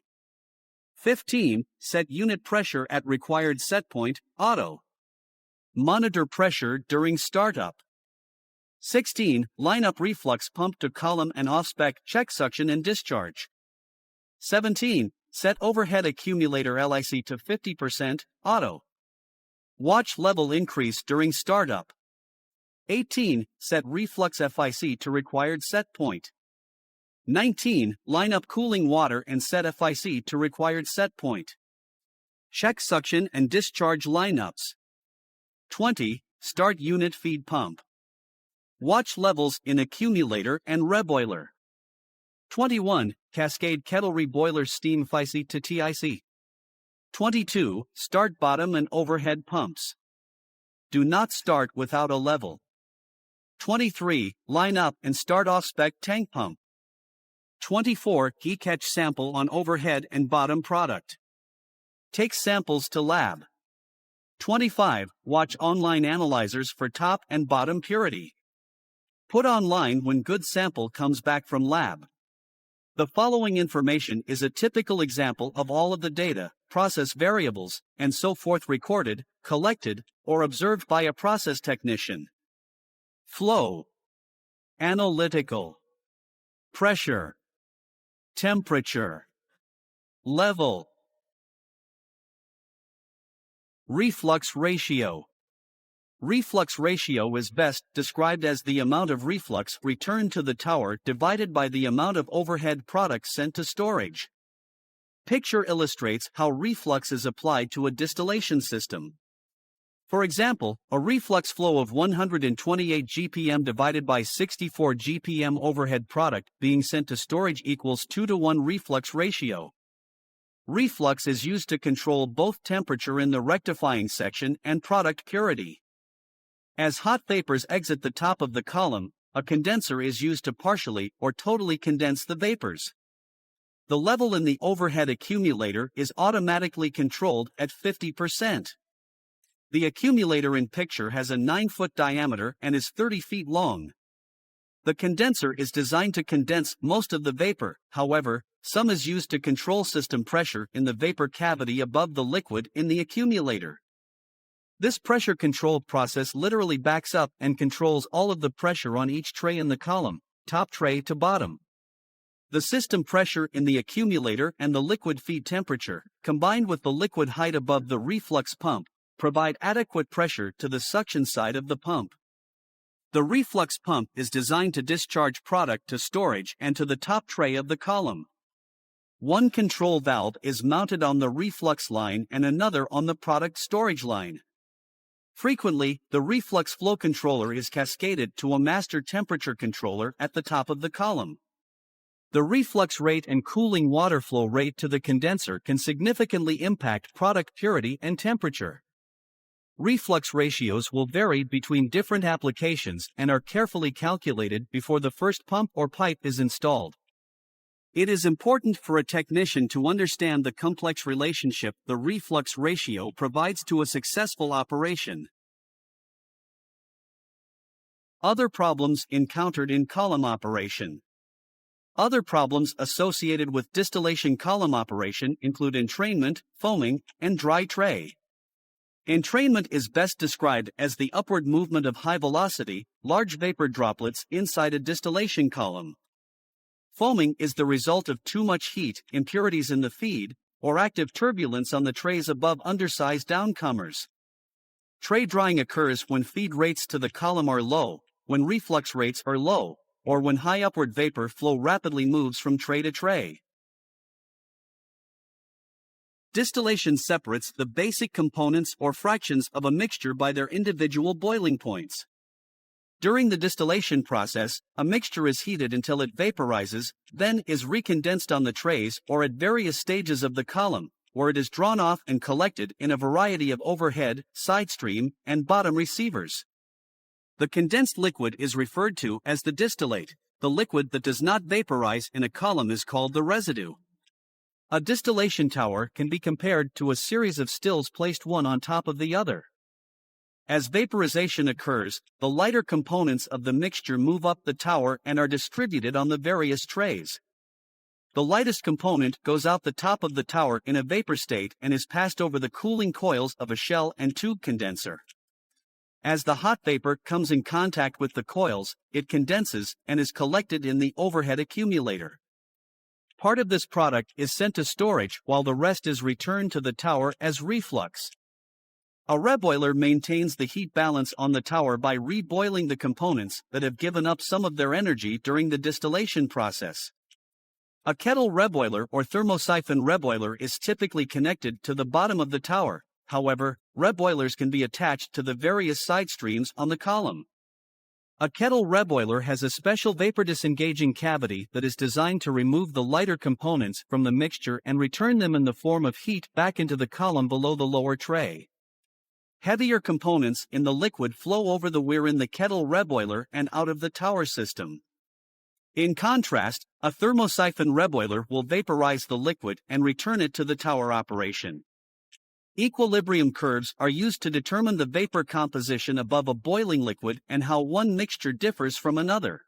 15. Set unit pressure at required set point, auto. Monitor pressure during startup. 16. Line up reflux pump to column and off-spec, check suction and discharge. 17. Set overhead accumulator LIC to 50%, auto. Watch level increase during startup. 18. Set reflux FIC to required set point. 19. Line up cooling water and set FIC to required set point. Check suction and discharge lineups. 20. Start unit feed pump. Watch levels in accumulator and reboiler. 21. Cascade kettle reboiler steam FIC to TIC. 22. Start bottom and overhead pumps. Do not start without a level. 23. Line up and start off-spec tank pump. 24. Heat catch sample on overhead and bottom product. Take samples to lab. 25. Watch online analyzers for top and bottom purity. Put online when good sample comes back from lab. The following information is a typical example of all of the data, process variables, and so forth recorded, collected, or observed by a process technician. Flow, analytical, pressure, temperature, level, reflux ratio. Reflux ratio is best described as the amount of reflux returned to the tower divided by the amount of overhead products sent to storage. Picture illustrates how reflux is applied to a distillation system. For example, a reflux flow of 128 GPM divided by 64 GPM overhead product being sent to storage equals 2:1 reflux ratio. Reflux is used to control both temperature in the rectifying section and product purity. As hot vapors exit the top of the column, a condenser is used to partially or totally condense the vapors. The level in the overhead accumulator is automatically controlled at 50%. The accumulator in picture has a 9-foot diameter and is 30 feet long. The condenser is designed to condense most of the vapor, however, some is used to control system pressure in the vapor cavity above the liquid in the accumulator. This pressure control process literally backs up and controls all of the pressure on each tray in the column, top tray to bottom. The system pressure in the accumulator and the liquid feed temperature, combined with the liquid height above the reflux pump, provide adequate pressure to the suction side of the pump. The reflux pump is designed to discharge product to storage and to the top tray of the column. One control valve is mounted on the reflux line and another on the product storage line. Frequently, the reflux flow controller is cascaded to a master temperature controller at the top of the column. The reflux rate and cooling water flow rate to the condenser can significantly impact product purity and temperature. Reflux ratios will vary between different applications and are carefully calculated before the first pump or pipe is installed. It is important for a technician to understand the complex relationship the reflux ratio provides to a successful operation. Other problems encountered in column operation. Other problems associated with distillation column operation include entrainment, foaming, and dry tray. Entrainment is best described as the upward movement of high-velocity, large vapor droplets inside a distillation column. Foaming is the result of too much heat, impurities in the feed, or active turbulence on the trays above undersized downcomers. Tray drying occurs when feed rates to the column are low, when reflux rates are low, or when high upward vapor flow rapidly moves from tray to tray. Distillation separates the basic components or fractions of a mixture by their individual boiling points. During the distillation process, a mixture is heated until it vaporizes, then is recondensed on the trays or at various stages of the column, where it is drawn off and collected in a variety of overhead, side stream, and bottom receivers. The condensed liquid is referred to as the distillate. The liquid that does not vaporize in a column is called the residue. A distillation tower can be compared to a series of stills placed one on top of the other. As vaporization occurs, the lighter components of the mixture move up the tower and are distributed on the various trays. The lightest component goes out the top of the tower in a vapor state and is passed over the cooling coils of a shell and tube condenser. As the hot vapor comes in contact with the coils, it condenses and is collected in the overhead accumulator. Part of this product is sent to storage while the rest is returned to the tower as reflux. A reboiler maintains the heat balance on the tower by reboiling the components that have given up some of their energy during the distillation process. A kettle reboiler or thermosiphon reboiler is typically connected to the bottom of the tower. However, reboilers can be attached to the various side streams on the column. A kettle reboiler has a special vapor disengaging cavity that is designed to remove the lighter components from the mixture and return them in the form of heat back into the column below the lower tray. Heavier components in the liquid flow over the weir in the kettle reboiler and out of the tower system. In contrast, a thermosiphon reboiler will vaporize the liquid and return it to the tower operation. Equilibrium curves are used to determine the vapor composition above a boiling liquid and how one mixture differs from another.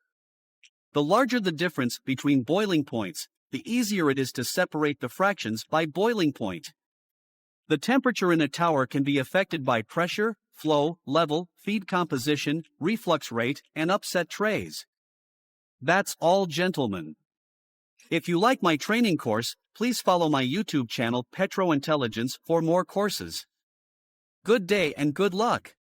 The larger the difference between boiling points, the easier it is to separate the fractions by boiling point. The temperature in a tower can be affected by pressure, flow, level, feed composition, reflux rate, and upset trays. That's all, gentlemen. If you like my training course, please follow my YouTube channel Petro Intelligence for more courses. Good day and good luck.